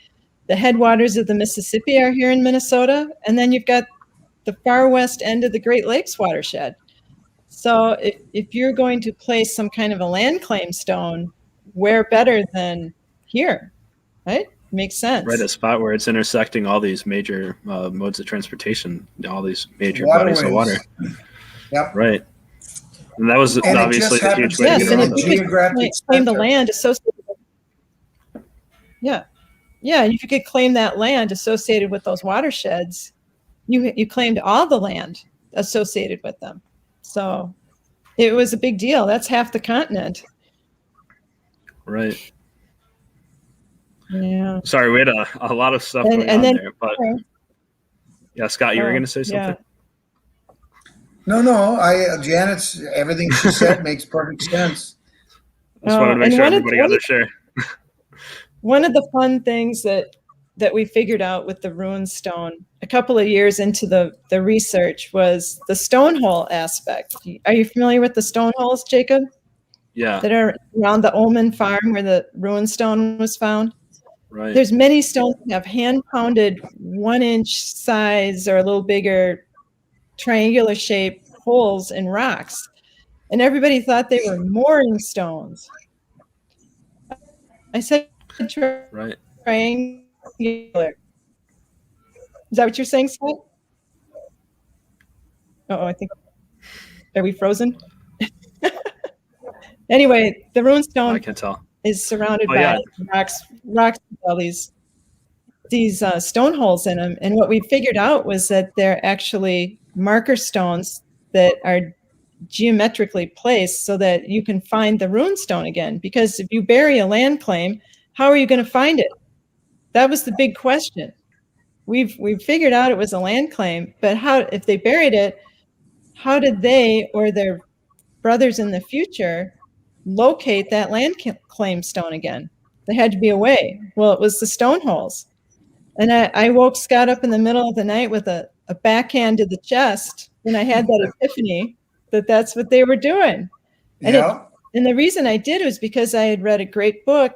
The headwaters of the Mississippi are here in Minnesota. And then you've got the far west end of the Great Lakes watershed. So if you're going to place some kind of a land claim stone, where better than here, right? Makes sense. Right, a spot where it's intersecting all these major modes of transportation, all these major Waterways. bodies of water. Yep. Right. And that was obviously a huge way to get around it. Claim the land associated with, yeah, and if you could claim that land associated with those watersheds, you claimed all the land associated with them. So it was a big deal. That's half the continent. Right. Yeah. Sorry, we had a lot of stuff going on there, but yeah, Scott, you were going to say something? Yeah. No, Janet's, everything she said makes perfect sense. I just wanted to make sure everybody got their share. One of the fun things that we figured out with the Runestone a couple of years into the research was the stonehole aspect. Are you familiar with the stoneholes, Jacob? Yeah. That are around the Ullman farm where the Runestone was found? Right. There's many stones that have hand-pounded 1-inch size or a little bigger triangular shaped holes in rocks. And everybody thought they were mooring stones. I said right. Triangular. Is that what you're saying, Scott? I think. Are we frozen? Anyway, the Runestone I can tell. is surrounded by rocks with all these stone holes in them. And what we figured out was that they're actually marker stones that are geometrically placed so that you can find the Runestone again. Because if you bury a land claim, how are you going to find it? That was the big question. We've figured out it was a land claim, but if they buried it, how did they or their brothers in the future locate that land claim stone again? They had to be away. Well, it was the stone holes. And I woke Scott up in the middle of the night with a backhand to the chest, and I had that epiphany that that's what they were doing. And and the reason I did was because I had read a great book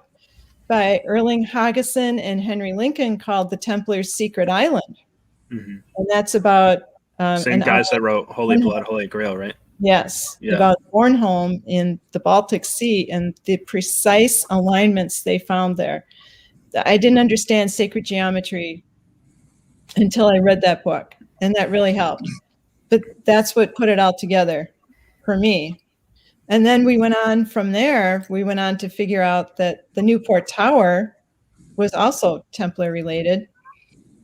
by Erling Haugesson and Henry Lincoln called The Templars' Secret Island. Mm-hmm. And that's about same guys that wrote Holy Blood, Holy Grail, right? Yes, about Bornholm in the Baltic Sea and the precise alignments they found there. I didn't understand sacred geometry until I read that book, and that really helped. But that's what put it all together for me. And then we went on from there. We went on to figure out that the Newport Tower was also Templar related.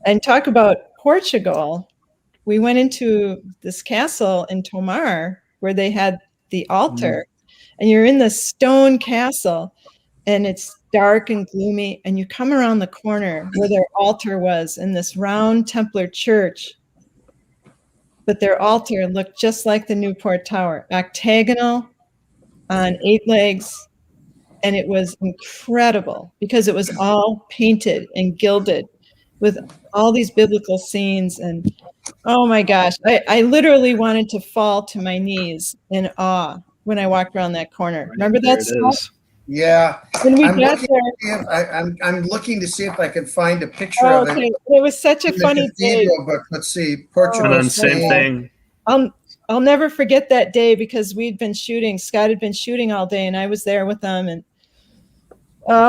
And talk about Portugal. We went into this castle in Tomar where they had the altar, and you're in the stone castle, and it's dark and gloomy, and you come around the corner where their altar was in this round Templar church, but their altar looked just like the Newport Tower, octagonal on 8 legs, and it was incredible because it was all painted and gilded with all these biblical scenes. And oh my gosh, I literally wanted to fall to my knees in awe when I walked around that corner. Remember that stuff? Yeah. When we got there, I'm looking to see if I can find a picture of it. It was such a funny day. But let's see, Portugal. And then same thing. I'll never forget that day because we'd been shooting. Scott had been shooting all day, and I was there with them. And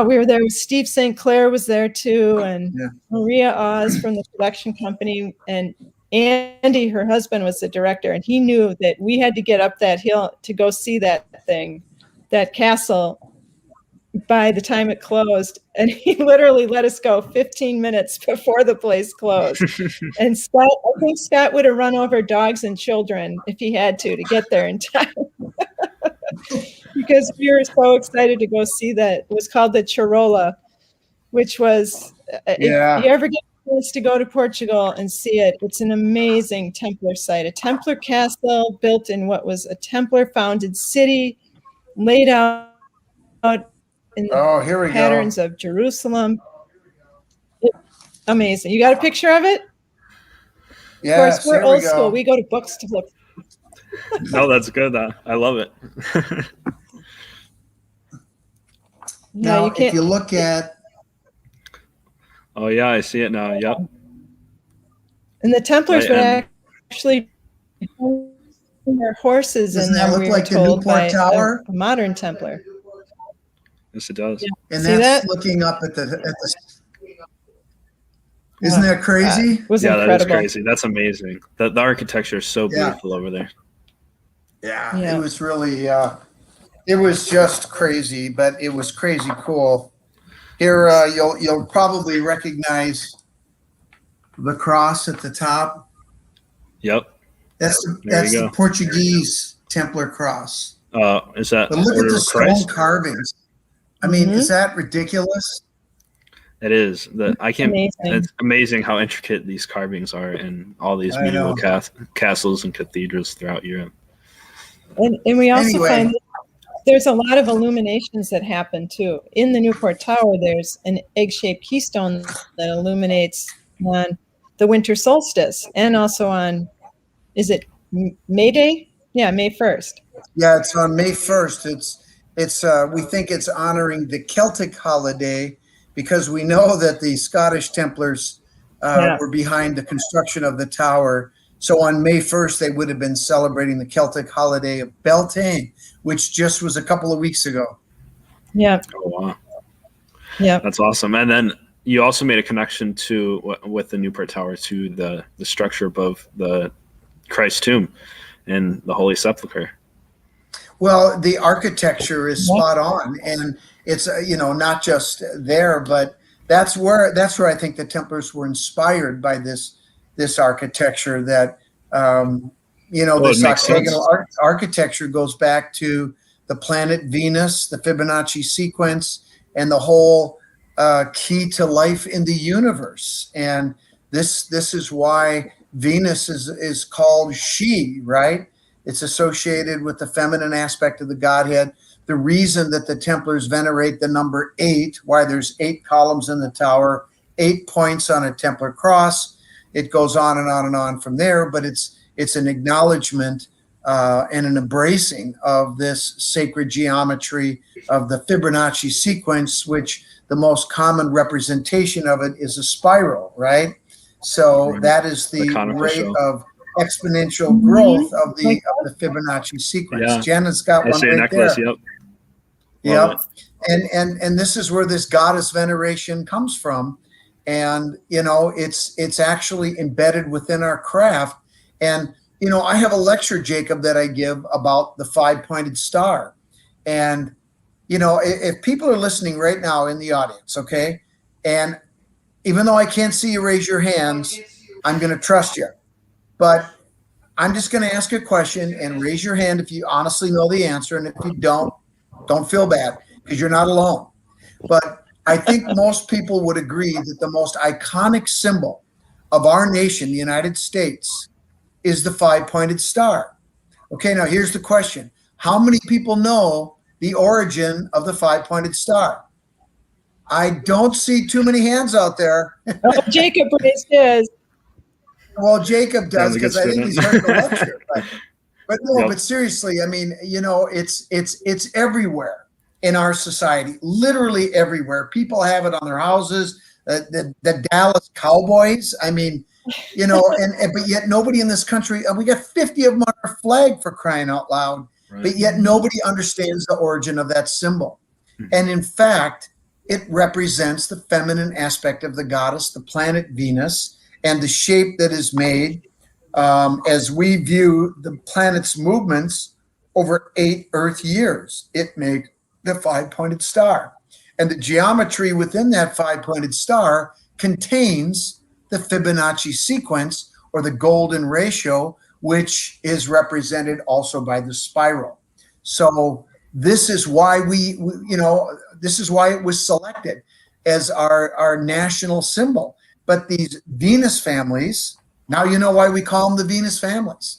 we were there. Steve St. Clair was there too, and Maria Oz from the production company, and Andy, her husband, was the director, and he knew that we had to get up that hill to go see that thing, that castle, by the time it closed. And he literally let us go 15 minutes before the place closed. And Scott, I think Scott would have run over dogs and children if he had to get there in time. Because we were so excited to go see that. It was called the Charola, which was, if you ever get a chance to go to Portugal and see it, it's an amazing Templar site. A Templar castle built in what was a Templar-founded city, laid out in the patterns of Jerusalem. Amazing. You got a picture of it? Yeah, of course, we're old school. We go to books to look. No, that's good. I love it. Now, if you look at... Oh, yeah, I see it now. Yep. And the Templars would actually their horses in there. Doesn't that look like the Newport Tower? A modern Templar. Yes, it does. Yeah. And that's looking up at the Isn't that crazy? It was incredible. That is crazy. That's amazing. The architecture is so beautiful over there. Yeah, it was really, it was just crazy, but it was crazy cool. Here, you'll probably recognize the cross at the top. Yep. That's the Portuguese Templar cross. Is that? But look at the stone carvings. I mean, is that ridiculous? It is. It's amazing how intricate these carvings are in all these medieval castles and cathedrals throughout Europe. And we also find there's a lot of illuminations that happen too. In the Newport Tower, there's an egg-shaped keystone that illuminates on the winter solstice and also on, is it May Day? Yeah, May 1st. Yeah, it's on May 1st. It's we think it's honoring the Celtic holiday because we know that the Scottish Templars were behind the construction of the tower. So on May 1st, they would have been celebrating the Celtic holiday of Beltane, which just was a couple of weeks ago. Yeah. Oh, wow. Yeah. That's awesome. And then you also made a connection with the Newport Tower to the structure above the Christ tomb and the Holy Sepulchre. Well, the architecture is spot on, and it's not just there, but that's where I think the Templars were inspired by this architecture. That this octagonal architecture goes back to the planet Venus, the Fibonacci sequence, and the whole key to life in the universe. And this is why Venus is called she, right? It's associated with the feminine aspect of the Godhead. The reason that the Templars venerate the number 8, why there's 8 columns in the tower, 8 points on a Templar cross. It goes on and on and on from there, but it's an acknowledgement and an embracing of this sacred geometry of the Fibonacci sequence, which the most common representation of it is a spiral, right? So that is the rate of exponential growth of the Fibonacci sequence. Yeah. Jenna's got one right necklace, there. Yep. Yep. And this is where this goddess veneration comes from. And, you know, it's actually embedded within our craft. And, you know, I have a lecture, Jacob, that I give about the 5-pointed star. And, you know, if people are listening right now in the audience, okay, and even though I can't see you raise your hands, I'm going to trust you. But I'm just going to ask a question and raise your hand if you honestly know the answer. And if you don't feel bad, because you're not alone. But I think most people would agree that the most iconic symbol of our nation, the United States, is the 5-pointed star. Okay, now here's the question. How many people know the origin of the 5-pointed star? I don't see too many hands out there. Oh, Jacob raised his. Well, Jacob does, because I think he's heard the lecture. But no, Yep. but seriously, I mean, you know, it's everywhere in our society, literally everywhere. People have it on their houses. The Dallas Cowboys. I mean, you know, but yet nobody in this country. We got 50 of them on our flag, for crying out loud. Right. But yet nobody understands the origin of that symbol. And in fact, it represents the feminine aspect of the goddess, the planet Venus, and the shape that is made as we view the planet's movements over 8 Earth years. It makes the 5-pointed star. And the geometry within that 5-pointed star contains the Fibonacci sequence, or the golden ratio, which is represented also by the spiral. So this is why this is why it was selected as our national symbol. But these Venus families, now you know why we call them the Venus families.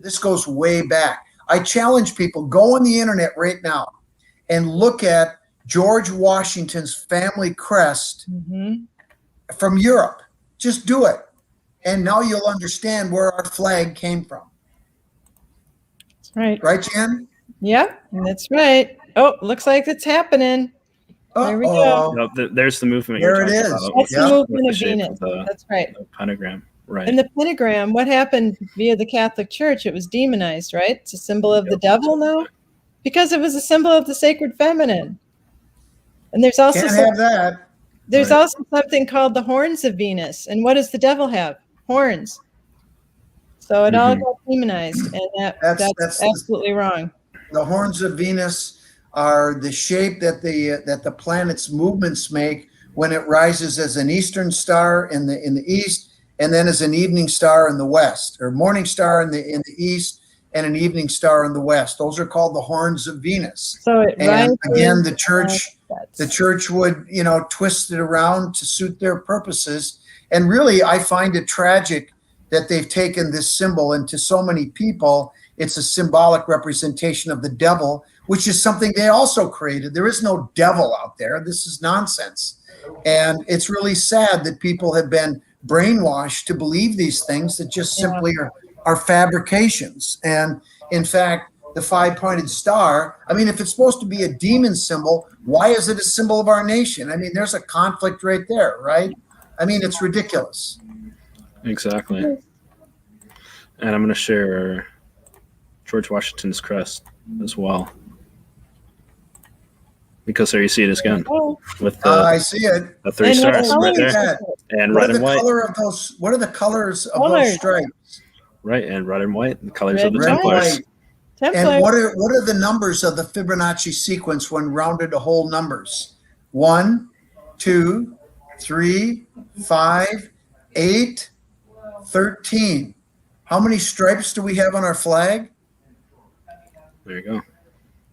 This goes way back. I challenge people, go on the internet right now and look at George Washington's family crest from Europe. Just do it. And now you'll understand where our flag came from. That's right. Right, Jen? Yep, that's right. Oh, looks like it's happening. There we go. Yep, there's the movement. There you're it talking is. about. That's the movement With of the shape Venus. of That's right. the pentagram. Right. And the pentagram, what happened via the Catholic Church? It was demonized, right? It's a symbol of the devil now, because it was a symbol of the sacred feminine. And there's also Can't have that. There's Right. also something called the horns of Venus. And what does the devil have? Horns. So it all got demonized, and that's absolutely wrong. The horns of Venus are the shape that the planet's movements make when it rises as an eastern star in the east, and then as an evening star in the west, or morning star in the east and an evening star in the west. Those are called the horns of Venus. So it And rises, again, the church would, you know, twist it around to suit their purposes. And really, I find it tragic that they've taken this symbol, and to so many people, it's a symbolic representation of the devil, which is something they also created. There is no devil out there. This is nonsense. And it's really sad that people have been brainwashed to believe these things that just simply are fabrications. And in fact, the 5-pointed star, I mean, if it's supposed to be a demon symbol, why is it a symbol of our nation? I mean, there's a conflict right there, right? I mean, it's ridiculous. Exactly. And I'm going to share George Washington's crest as well, because there you see it again with I see it. the 3 And stars what right color is there, it? and What red are and the white. color of those? What are the colors of Colors. those stripes? Right, and red and white, the colors Red of the and Templars. White. Templars. And what are the numbers of the Fibonacci sequence when rounded to whole numbers? 1, 2, 3, 5, 8, 13. How many stripes do we have on our flag? There you go.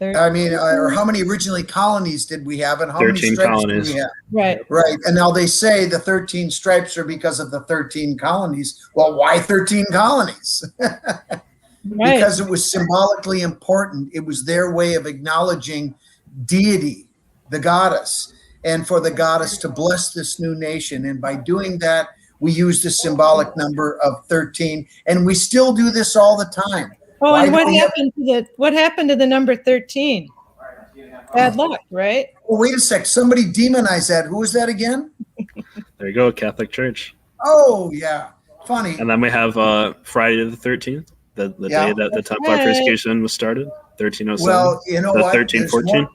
I mean, or how many originally colonies did we have, and how many 13 stripes colonies. did we have? Right. Right. And now they say the 13 stripes are because of the 13 colonies. Well, why 13 colonies? Right. because it was symbolically important. It was their way of acknowledging deity, the goddess, and for the goddess to bless this new nation. And by doing that, we used a symbolic number of 13, and we still do this all the time. Oh, Why and do what we have- happened to the number 13? Bad luck, right? Oh, wait a sec. Somebody demonized that. Who was that again? There you go, Catholic Church. Oh, yeah. Funny. And then we have Friday the 13th, the Yeah. day that the Templar Right. persecution was started, 1307. Well, you know the what? 1314.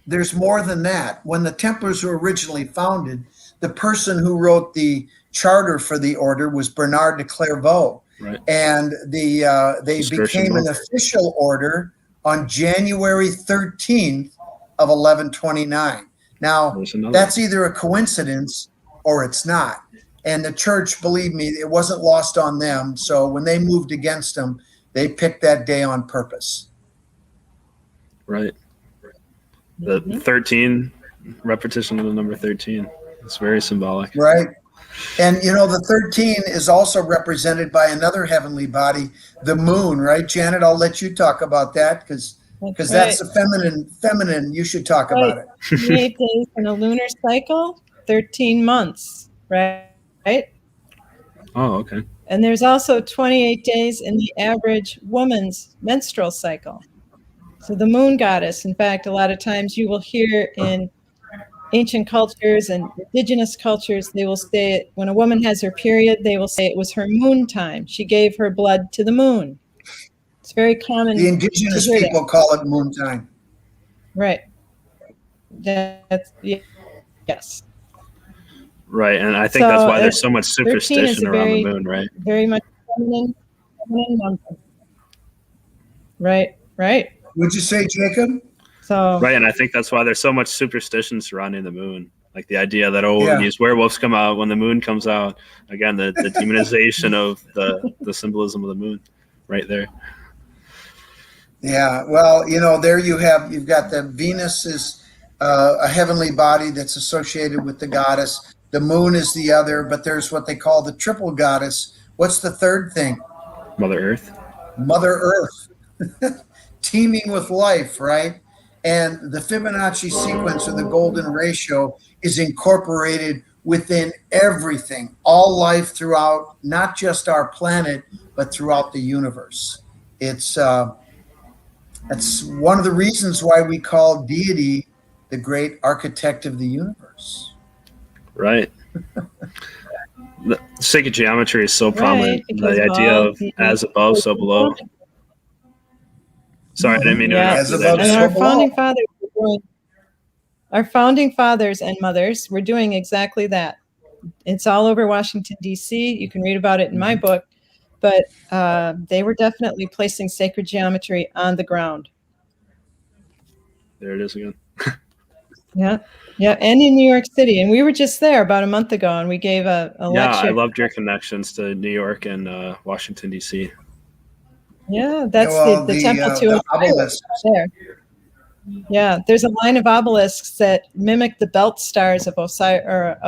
There's more than that. When the Templars were originally founded, the person who wrote the charter for the order was Bernard de Clairvaux. Right. And they became an official order on January 13th of 1129. Now, that's either a coincidence or it's not. And the church, believe me, it wasn't lost on them. So when they moved against them, they picked that day on purpose. Right. The 13, repetition of the number 13. It's very symbolic. Right. And, you know, the 13 is also represented by another heavenly body, the moon, right? Janet, I'll let you talk about that because that's the feminine. You should talk about it. 28 days in a lunar cycle, 13 months, right? Oh, okay. And there's also 28 days in the average woman's menstrual cycle. So the moon goddess, in fact, a lot of times you will hear in ancient cultures and indigenous cultures, they will say when a woman has her period, they will say it was her moon time. She gave her blood to the moon. It's very common. The indigenous people call it moon time. Right. That's, yes. Right, and I think that's why there's so much superstition around the moon, right? Very much feminine number. Right. Would you say, Jacob? So right, and I think that's why there's so much superstition surrounding the moon. Like the idea that these werewolves come out when the moon comes out. Again, the demonization of the symbolism of the moon, right there. Yeah, well, you know, there you've got the Venus is a heavenly body that's associated with the goddess. The moon is the other, but there's what they call the triple goddess. What's the third thing? Mother Earth. Mother Earth, teeming with life, right? And the Fibonacci sequence, or the golden ratio, is incorporated within everything, all life throughout, not just our planet, but throughout the universe. It's that's one of the reasons why we call deity the great architect of the universe. Right. The sacred geometry is so prominent. Right, the idea of as above, so below. Sorry, I didn't mean to interrupt you there. And our founding fathers and mothers were doing exactly that. It's all over Washington, D.C. You can read about it in my book, but they were definitely placing sacred geometry on the ground. There it is again. Yeah, and in New York City. And we were just there about a month ago, and we gave a lecture. Yeah, I loved your connections to New York and Washington, D.C. Yeah, that's the temple to Osiris there. Yeah, there's a line of obelisks that mimic the belt stars of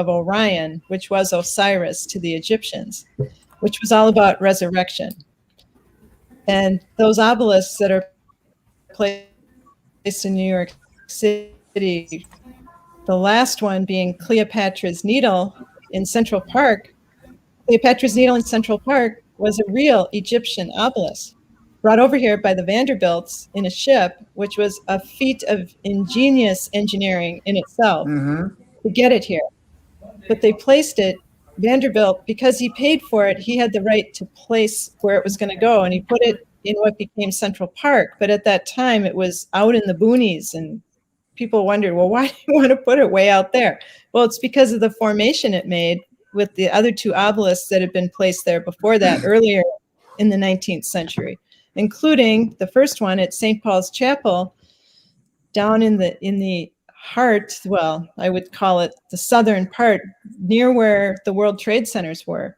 Orion, which was Osiris to the Egyptians, which was all about resurrection. And those obelisks that are placed in New York City, the last one being Cleopatra's Needle in Central Park. Cleopatra's Needle in Central Park was a real Egyptian obelisk brought over here by the Vanderbilts in a ship, which was a feat of ingenious engineering in itself to get it here. But they placed it, Vanderbilt, because he paid for it, he had the right to place where it was going to go, and he put it in what became Central Park. But at that time, it was out in the boonies, and people wondered, well, why do you want to put it way out there? Well, it's because of the formation it made with the other two obelisks that had been placed there before that, earlier in the 19th century, including the first one at St. Paul's Chapel down in the heart, well, I would call it the southern part, near where the World Trade Centers were.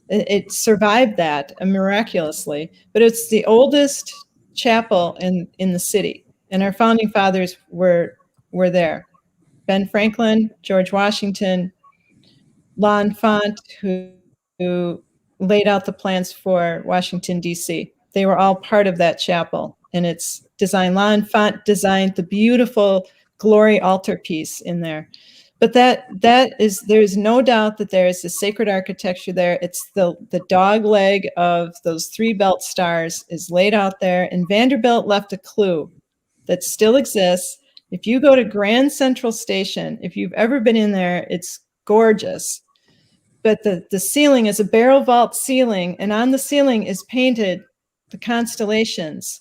It survived that miraculously, but it's the oldest chapel in the city. And our founding fathers were there. Ben Franklin, George Washington, L'Enfant, who laid out the plans for Washington, D.C. they were all part of that chapel. And it's designed, Lon Font designed the beautiful glory altar piece in there. But there's no doubt that there is a sacred architecture there. It's the dog leg of those 3 belt stars is laid out there, and Vanderbilt left a clue that still exists. If you go to Grand Central Station, if you've ever been in there, it's gorgeous. But the ceiling is a barrel vault ceiling, and on the ceiling is painted the constellations,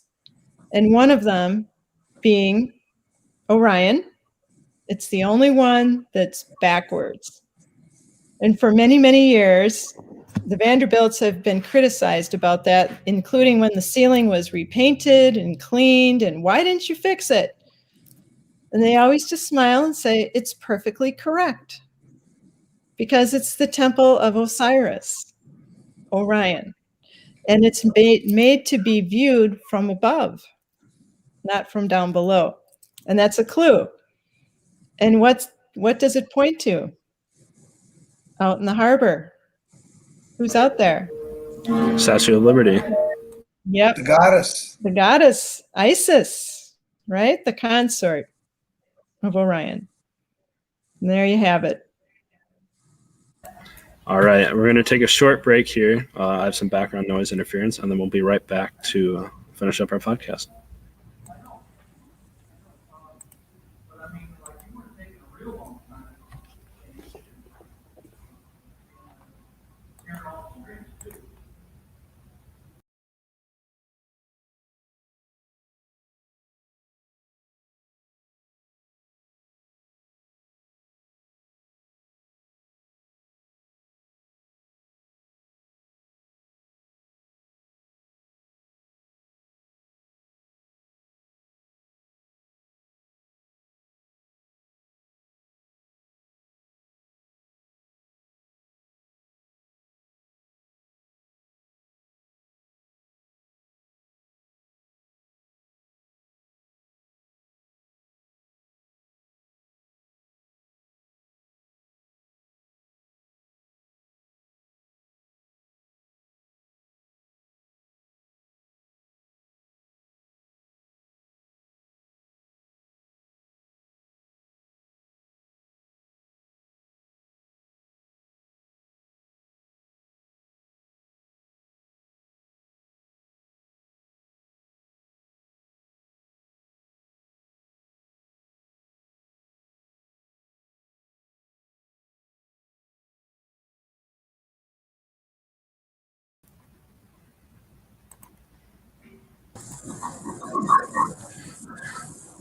and one of them being Orion. It's the only one that's backwards. And for many, many years, the Vanderbilts have been criticized about that, including when the ceiling was repainted and cleaned, and why didn't you fix it? And they always just smile and say, it's perfectly correct, because it's the temple of Osiris, Orion. And it's made to be viewed from above, not from down below. And that's a clue. And what does it point to? Out in the harbor. Who's out there? Statue of Liberty. Yep. The goddess. The goddess, Isis, right? The consort of Orion. And there you have it. All right, we're going to take a short break here. I have some background noise interference, and then we'll be right back to finish up our podcast.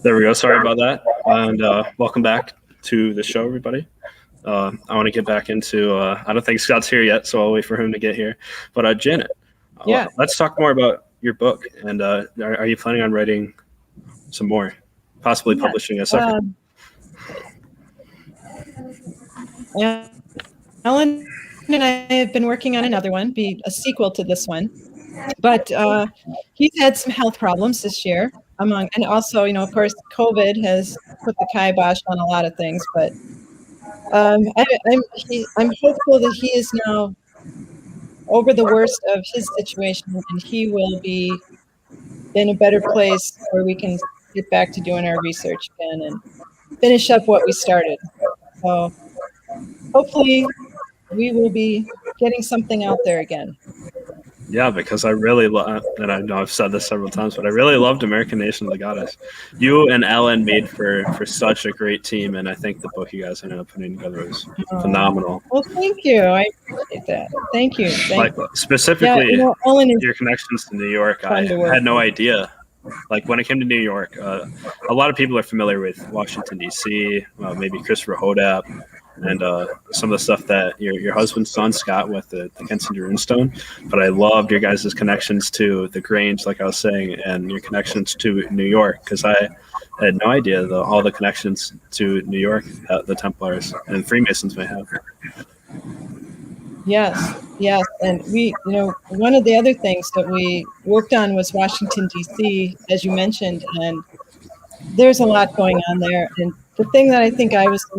There we go. Sorry about that. And welcome back to the show, everybody. I want to get back into, I don't think Scott's here yet, so I'll wait for him to get here. But Janet, Yeah. Let's talk more about your book. And are you planning on writing some more, possibly publishing a second? Ellen and I have been working on another one, be a sequel to this one. But he's had some health problems this year. And also, of course, COVID has put the kibosh on a lot of things. But I'm hopeful that he is now over the worst of his situation, and he will be in a better place where we can get back to doing our research again and finish up what we started. So hopefully we will be getting something out there again. Yeah, because I really love, and I know I've said this several times, but I really loved American Nation of the Goddess. You and Ellen made for such a great team, and I think the book you guys ended up putting together was phenomenal. Well, thank you. I appreciate that. Thank you. Specifically, Ellen is your connections to New York, I had no idea. Like when it came to New York, a lot of people are familiar with Washington, D.C., maybe Christopher Hodap, and some of the stuff that your husband's son, Scott, with the Kensington Runestone. But I loved your guys' connections to the Grange, like I was saying, and your connections to New York, because I had no idea all the connections to New York that the Templars and Freemasons may have. Yes. And we, one of the other things that we worked on was Washington, D.C., as you mentioned, and there's a lot going on there. And the thing that I think I was the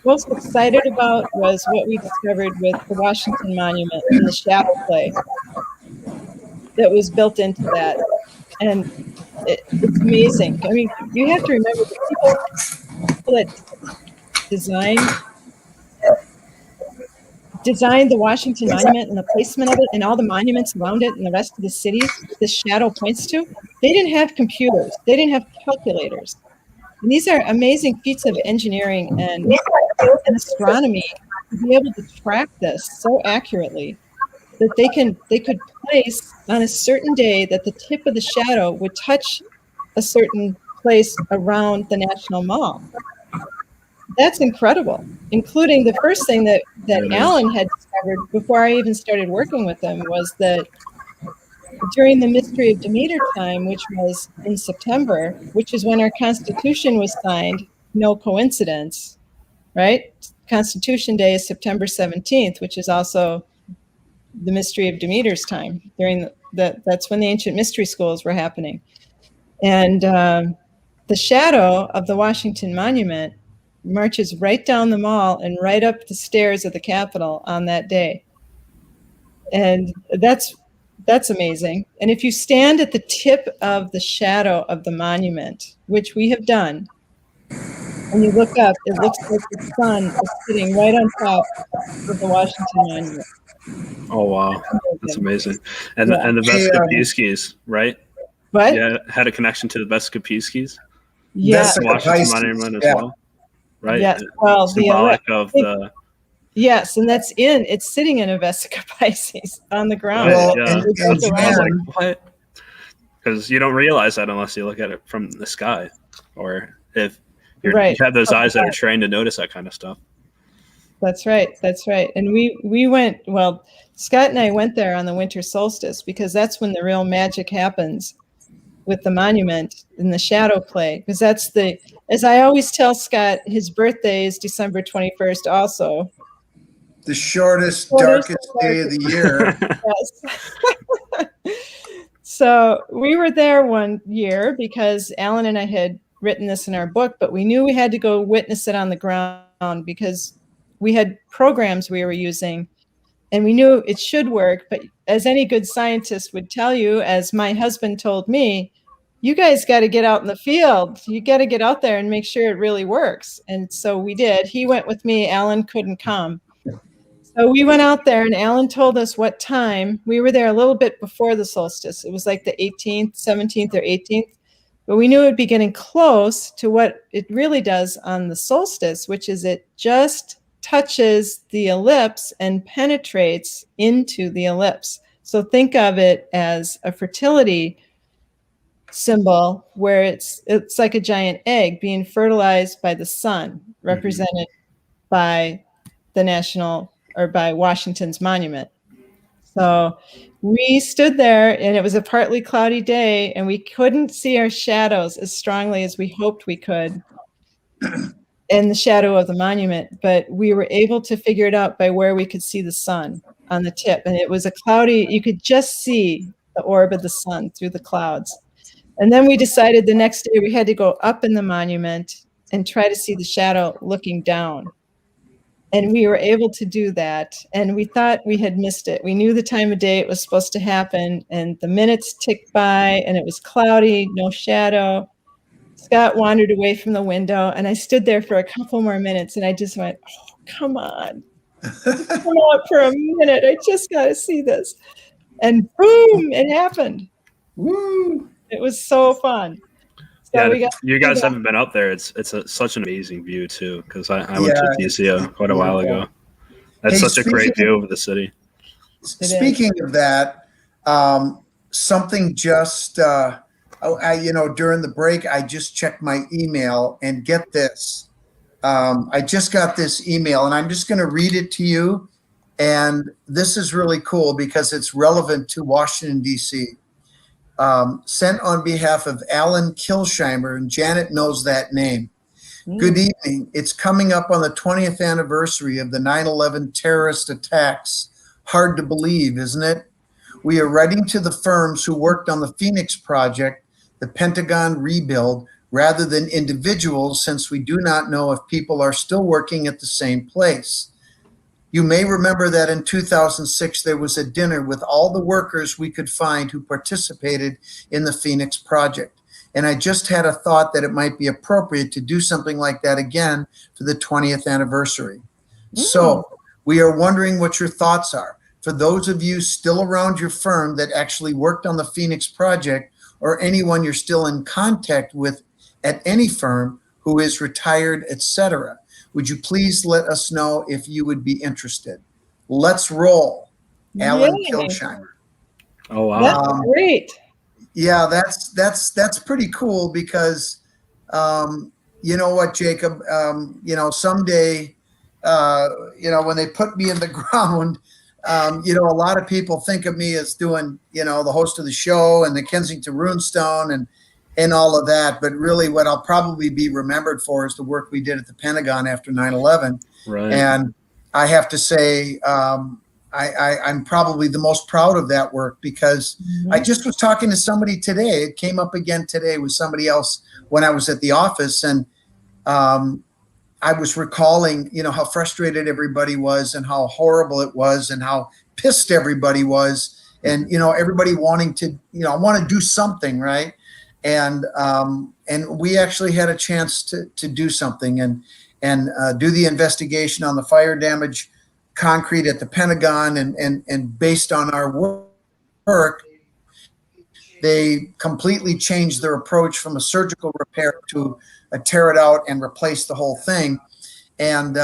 most excited about was what we discovered with the Washington Monument and the shadow play. that was built into that. And it's amazing. I mean, you have to remember the people that designed the Washington Monument and the placement of it and all the monuments around it and the rest of the city this shadow points to, they didn't have computers. They didn't have calculators. And these are amazing feats of engineering and astronomy to be able to track this so accurately that they could place on a certain day that the tip of the shadow would touch a certain place around the National Mall. That's incredible, including the first thing that Alan had discovered before I even started working with him was that during the Mystery of Demeter time, which was in September, which is when our Constitution was signed, no coincidence, right? Constitution Day is September 17th, which is also the Mystery of Demeter's time. That's when the ancient mystery schools were happening. And the shadow of the Washington Monument marches right down the mall and right up the stairs of the Capitol on that day. And that's amazing. And if you stand at the tip of the shadow of the monument, which we have done, and you look up, it looks like the sun is sitting right on top of the Washington Monument. Oh, wow. That's amazing. And the Vescopiskis, right? What? Yeah, had a connection to the Vescopiskis. Yeah. Washington Monument as well. Right? Yes. Well, symbolic of the... Yes, and it's sitting in a Vesica Pisces on the ground. Well, yeah. and I was like, what? Because you don't realize that unless you look at it from the sky, or if you have those eyes that are trained to notice that kind of stuff. That's right. And we went, well, Scott and I went there on the winter solstice because that's when the real magic happens with the monument and the shadow play. Because that's as I always tell Scott, his birthday is December 21st also. The shortest, darkest day of the year. Yes. So we were there one year because Alan and I had written this in our book, but we knew we had to go witness it on the ground because we had programs we were using and we knew it should work. But as any good scientist would tell you, as my husband told me, you guys got to get out in the field. You got to get out there and make sure it really works. And so we did. He went with me. Alan couldn't come. So we went out there and Alan told us what time. We were there a little bit before the solstice. It was like the 18th, 17th or 18th. But we knew it would be getting close to what it really does on the solstice, which is it just touches the ellipse and penetrates into the ellipse. So think of it as a fertility symbol where it's like a giant egg being fertilized by the sun, represented by the national or by Washington's monument. So we stood there and it was a partly cloudy day and we couldn't see our shadows as strongly as we hoped we could in the shadow of the monument, but we were able to figure it out by where we could see the sun on the tip. And it was a cloudy, you could just see the orb of the sun through the clouds. And then we decided the next day we had to go up in the monument and try to see the shadow looking down. And we were able to do that. And we thought we had missed it. We knew the time of day it was supposed to happen. And the minutes ticked by and it was cloudy, no shadow. Scott wandered away from the window. And I stood there for a couple more minutes. And I just went, oh, come on. Come on for a minute. I just got to see this. And boom, it happened. Woo! It was so fun. So yeah, you guys haven't been up there. It's such an amazing view too. Because I went to DC quite a while ago. That's such a great view over the city. Speaking of that, something just during the break, I just checked my email and get this. I just got this email and I'm just going to read it to you. And this is really cool because it's relevant to Washington, D.C. Sent on behalf of Alan Kilsheimer, and Janet knows that name. Good evening. It's coming up on the 20th anniversary of the 9/11 terrorist attacks. Hard to believe, isn't it? We are writing to the firms who worked on the Phoenix Project, the Pentagon rebuild, rather than individuals, since we do not know if people are still working at the same place. You may remember that in 2006, there was a dinner with all the workers we could find who participated in the Phoenix Project. And I just had a thought that it might be appropriate to do something like that again for the 20th anniversary. So we are wondering what your thoughts are. For those of you still around your firm that actually worked on the Phoenix Project, or anyone you're still in contact with at any firm who is retired, etc., would you please let us know if you would be interested? Let's roll. Alan Yay. Kilsheimer. Oh wow. That's great. Yeah, that's pretty cool because you know what, Jacob, someday, when they put me in the ground, a lot of people think of me as doing, the host of the show and the Kensington Runestone and all of that. But really what I'll probably be remembered for is the work we did at the Pentagon after 9/11. Right. And I have to say, I'm probably the most proud of that work because I just was talking to somebody today. It came up again today with somebody else when I was at the office. And I was recalling, how frustrated everybody was and how horrible it was and how pissed everybody was. And, everybody wanting to, want to do something, right? And we actually had a chance to do something and do the investigation on the fire damage concrete at the Pentagon, and based on our work, they completely changed their approach from a surgical repair to a tear it out and replace the whole thing. And,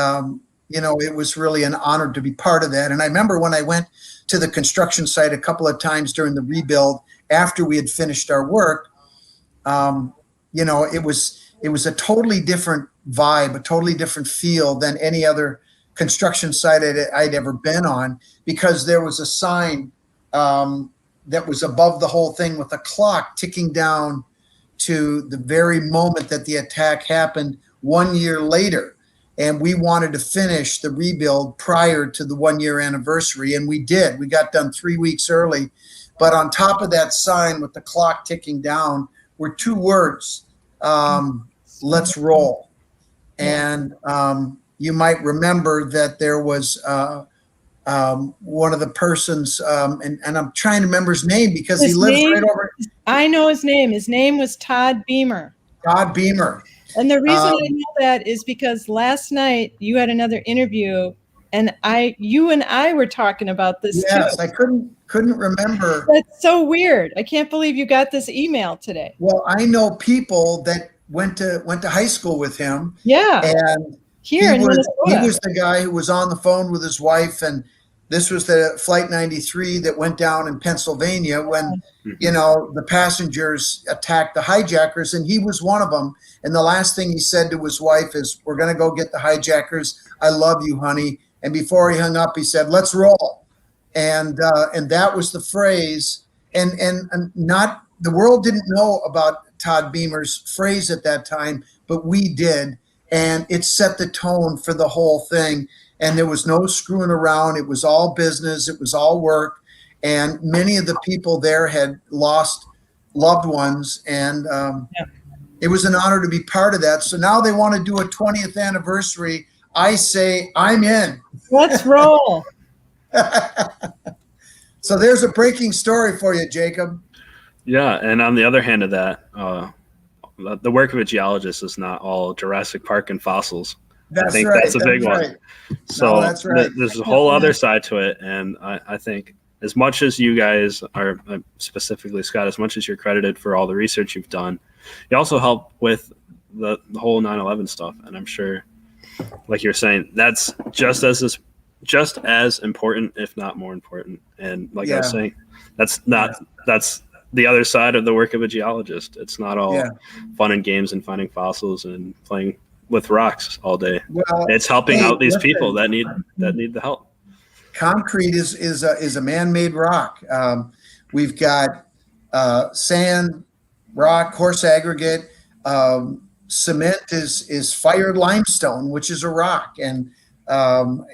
it was really an honor to be part of that. And I remember when I went to the construction site a couple of times during the rebuild after we had finished our work, it was a totally different vibe, a totally different feel than any other construction site I'd ever been on, because there was a sign that was above the whole thing with a clock ticking down to the very moment that the attack happened 1 year later. And we wanted to finish the rebuild prior to the 1 year anniversary. And we did. We got done 3 weeks early. But on top of that sign with the clock ticking down were two words, let's roll. And you might remember that there was one of the persons, and I'm trying to remember his name because he lives right over. I know his name. His name was Todd Beamer. Todd Beamer. And the reason I know that is because last night you had another interview, and you and I were talking about this yes, too. I couldn't remember. That's so weird. I can't believe you got this email today. Well, I know people that went to high school with him. Yeah. And here in Minnesota. He was the guy who was on the phone with his wife, and this was the Flight 93 that went down in Pennsylvania when, the passengers attacked the hijackers, and he was one of them. And the last thing he said to his wife is, "We're going to go get the hijackers. I love you, honey." And before he hung up, he said, "Let's roll." And that was the phrase. And not the world didn't know about Todd Beamer's phrase at that time, but we did. And it set the tone for the whole thing. And there was no screwing around. It was all business. It was all work. And many of the people there had lost loved ones. And it was an honor to be part of that. So now they want to do a 20th anniversary. I say, I'm in. Let's roll. So there's a breaking story for you, Jacob. Yeah. And on the other hand of that, the work of a geologist is not all Jurassic Park and fossils. That's I think right. that's a big one. So that's right. There's a whole other side to it. And I think as much as you guys are, specifically Scott, as much as you're credited for all the research you've done, you also help with the whole 9/11 stuff. And I'm sure, like you're saying, that's just as important, if not more important. And like I was saying, that's the other side of the work of a geologist. It's not all fun and games and finding fossils and playing with rocks all day. Well, it's helping out these people that need the help. Concrete is a man-made rock. We've got sand, rock, coarse aggregate. Cement is fired limestone, which is a rock, and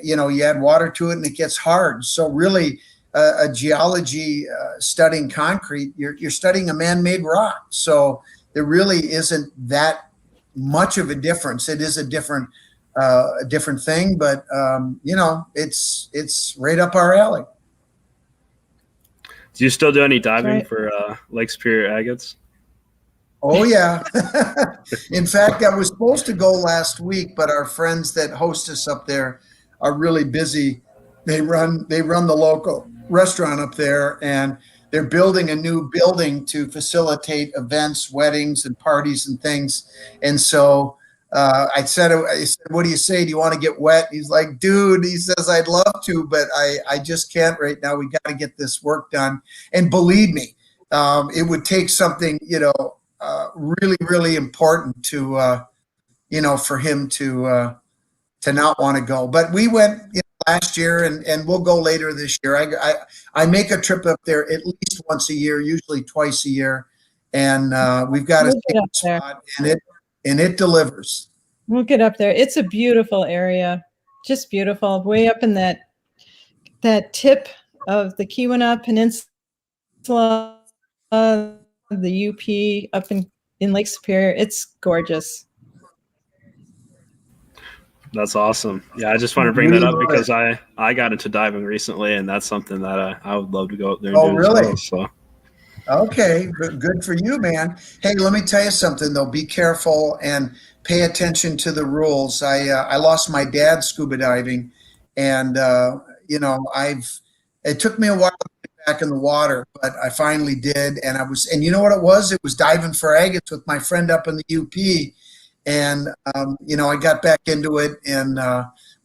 you add water to it and it gets hard. So really, a geology studying concrete, you're studying a man-made rock. So there really isn't that much of a difference. It is a different a different thing, but you know, it's right up our alley. Do you still do any diving Right. for Lake Superior agates? Oh yeah. In fact, I was supposed to go last week, but our friends that host us up there are really busy. They run the local restaurant up there, and they're building a new building to facilitate events, weddings, and parties and things. And so I said, what do you say? Do you want to get wet? He's like, dude, he says, I'd love to, but I just can't right now. We got to get this work done. And believe me, it would take something, you know, really, really important to, you know, for him to not want to go. But we went, you know, last year, and we'll go later this year. I make a trip up there at least once a year, usually twice a year, and we've got a We'll get up there. spot, and it delivers. We'll get up there. It's a beautiful area, just beautiful. Way up in that tip of the Keweenaw Peninsula, the UP up in Lake Superior. It's gorgeous. That's awesome. Yeah, I just want to bring that up because I got into diving recently, and that's something that I would love to go out there and do really? as well. So. Okay, good for you, man. Hey, let me tell you something though. Be careful and pay attention to the rules. I lost my dad scuba diving, and you know, it took me a while to get back in the water, but I finally did. And you know what it was? It was diving for agates with my friend up in the UP. And you know, I got back into it, and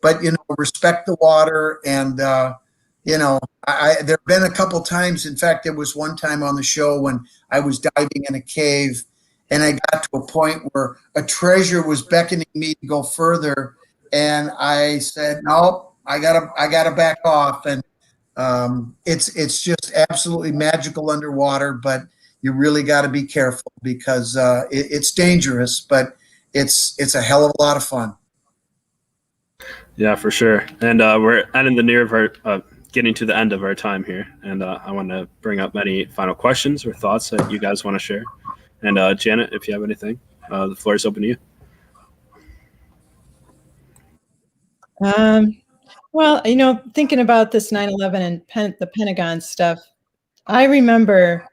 but you know, respect the water, and you know, there have been a couple times. In fact, there was one time on the show when I was diving in a cave, and I got to a point where a treasure was beckoning me to go further, and I said, "No, I gotta back off." And it's just absolutely magical underwater, but you really got to be careful because it's dangerous, but it's a hell of a lot of fun. Yeah, for sure. And we're ending getting to the end of our time here, and I want to bring up any final questions or thoughts that you guys want to share. And Janet, if you have anything, the floor is open to you. Well, you know, thinking about this 9/11 and the Pentagon stuff, I remember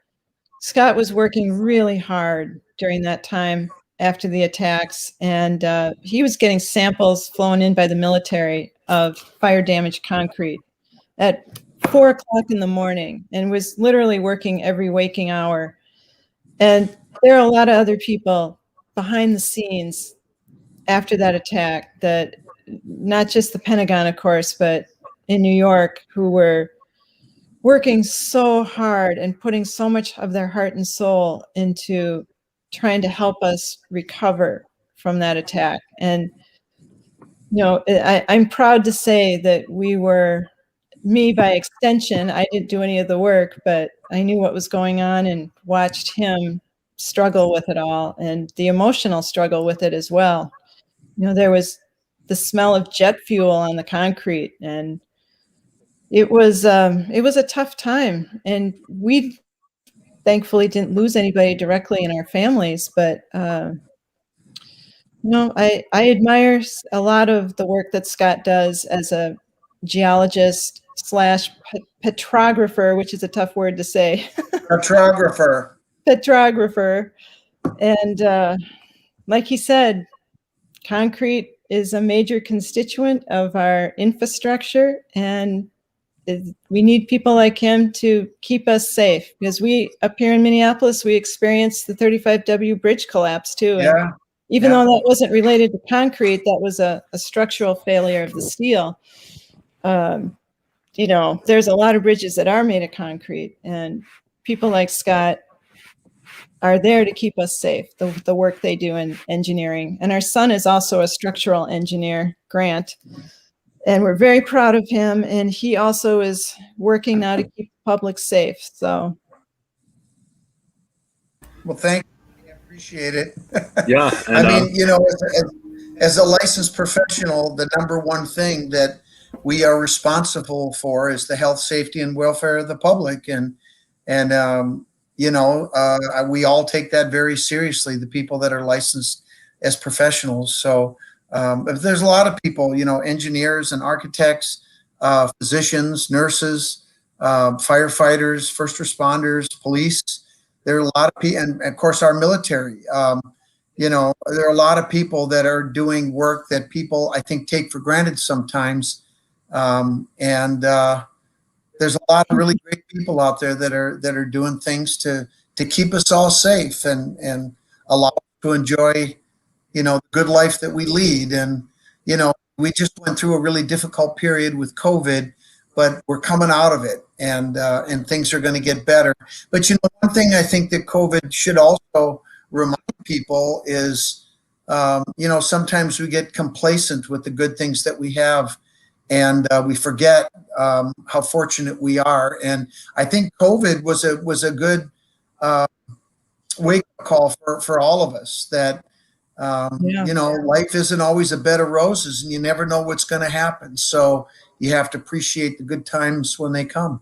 Scott was working really hard during that time after the attacks, and he was getting samples flown in by the military of fire damaged concrete at 4 o'clock in the morning, and was literally working every waking hour. And there are a lot of other people behind the scenes after that attack, that not just the Pentagon, of course, but in New York, who were working so hard and putting so much of their heart and soul into trying to help us recover from that attack. And, you know, I'm proud to say that me by extension, I didn't do any of the work, but I knew what was going on and watched him struggle with it all, and the emotional struggle with it as well. You know, there was the smell of jet fuel on the concrete, and it was a tough time. And we thankfully didn't lose anybody directly in our families, but you know, I admire a lot of the work that Scott does as a geologist / petrographer, which is a tough word to say. Petrographer. And like he said, concrete is a major constituent of our infrastructure, and we need people like him to keep us safe, because we up here in Minneapolis, we experienced the 35W bridge collapse too. Yeah. And even though that wasn't related to concrete, that was a structural failure of the steel. You know, there's a lot of bridges that are made of concrete, and people like Scott are there to keep us safe, the work they do in engineering. And our son is also a structural engineer, Grant, and we're very proud of him. And he also is working now to keep the public safe. So. Well, thank you. I appreciate it. Yeah. And, I mean, you know, as a licensed professional, the number one thing that we are responsible for is the health, safety, and welfare of the public. And you know, we all take that very seriously, the people that are licensed as professionals. So But there's a lot of people, engineers and architects, physicians, nurses, firefighters, first responders, police. There are a lot of people, and of course our military. There are a lot of people that are doing work that people, I think, take for granted sometimes. There's a lot of really great people out there that are doing things to keep us all safe and allow us to enjoy, the good life that we lead. And, we just went through a really difficult period with COVID, but we're coming out of it, and things are going to get better. But, one thing I think that COVID should also remind people is, sometimes we get complacent with the good things that we have, and we forget how fortunate we are. And I think COVID was a good wake-up call for all of us that, life isn't always a bed of roses, and you never know what's going to happen. So you have to appreciate the good times when they come.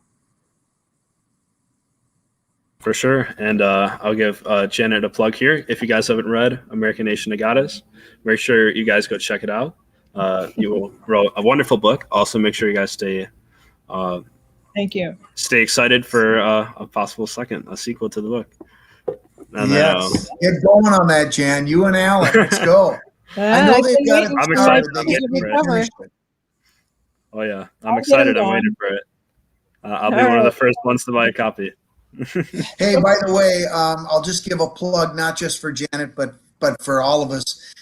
For sure. And I'll give Janet a plug here. If you guys haven't read American Nation of Goddess, make sure you guys go check it out. You will wrote a wonderful book. Also, make sure you guys stay Thank you. Stay excited for a possible a sequel to the book. And yes. Get going on that, Jan. You and Alan, let's go. I know they've got it. I'm excited. Oh, yeah. I'm excited. I'm waiting for it. I'll be one of the first ones to buy a copy. Hey, by the way, I'll just give a plug, not just for Janet, but for all of us.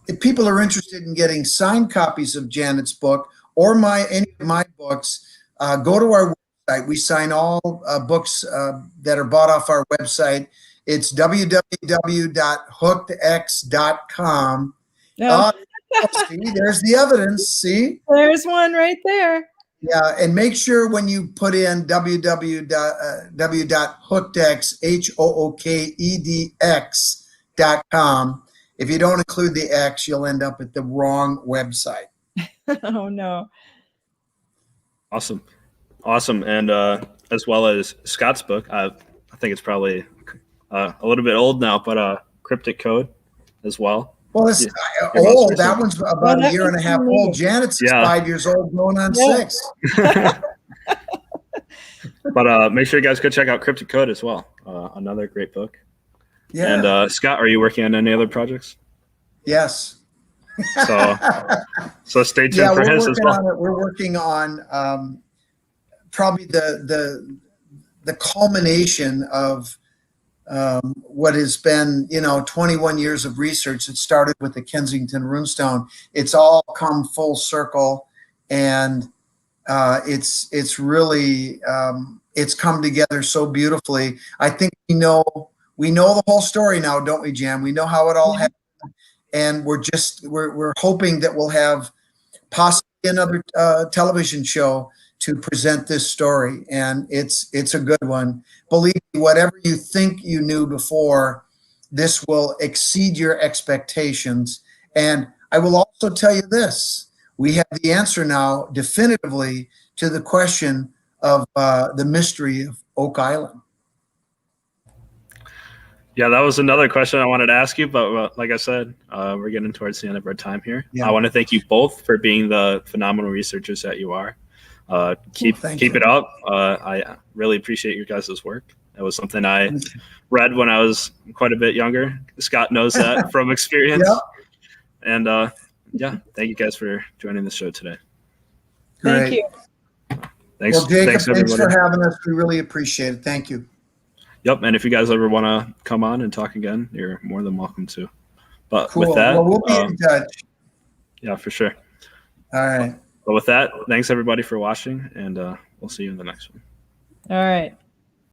If people are interested in getting signed copies of Janet's book or any of my books, go to our website. We sign all books that are bought off our website. It's www.hookedx.com. Oh. See, there's the evidence. See? There's one right there. Yeah, and make sure when you put in www.hookedx.com, if you don't include the X, you'll end up at the wrong website. Oh, no. Awesome. And as well as Scott's book, I think it's probably a little bit old now, but Cryptic Code as well. Well, it's old. That one's about a year and a half old. Janet's 5 years old, going on 6. But make sure you guys go check out Cryptic Code as well. Another great book. Yeah. And Scott, are you working on any other projects? Yes. So stay tuned for his as well. We're working on probably the culmination of what has been, 21 years of research. It started with the Kensington Runestone. It's all come full circle, and it's really it's come together so beautifully. I think we know the whole story now, don't we, Jan? We know how it all happened, and we're hoping that we'll have possibly another television show to present this story, and it's a good one. Believe me, whatever you think you knew before, this will exceed your expectations. And I will also tell you this: we have the answer now definitively to the question of the mystery of Oak Island. Yeah, that was another question I wanted to ask you, but like I said, we're getting towards the end of our time here. Yeah. I want to thank you both for being the phenomenal researchers that you are. Keep it up. I really appreciate your guys' work. It was something I read when I was quite a bit younger. Scott knows that from experience. Yeah. And thank you guys for joining the show today. Great. Thank you. Thanks. Well, Jacob, thanks for having us. We really appreciate it. Thank you. Yep. And if you guys ever want to come on and talk again, you're more than welcome to. But cool. With that, well, we'll be in touch. Yeah, for sure. All right. But with that, thanks everybody for watching, and we'll see you in the next one. All right.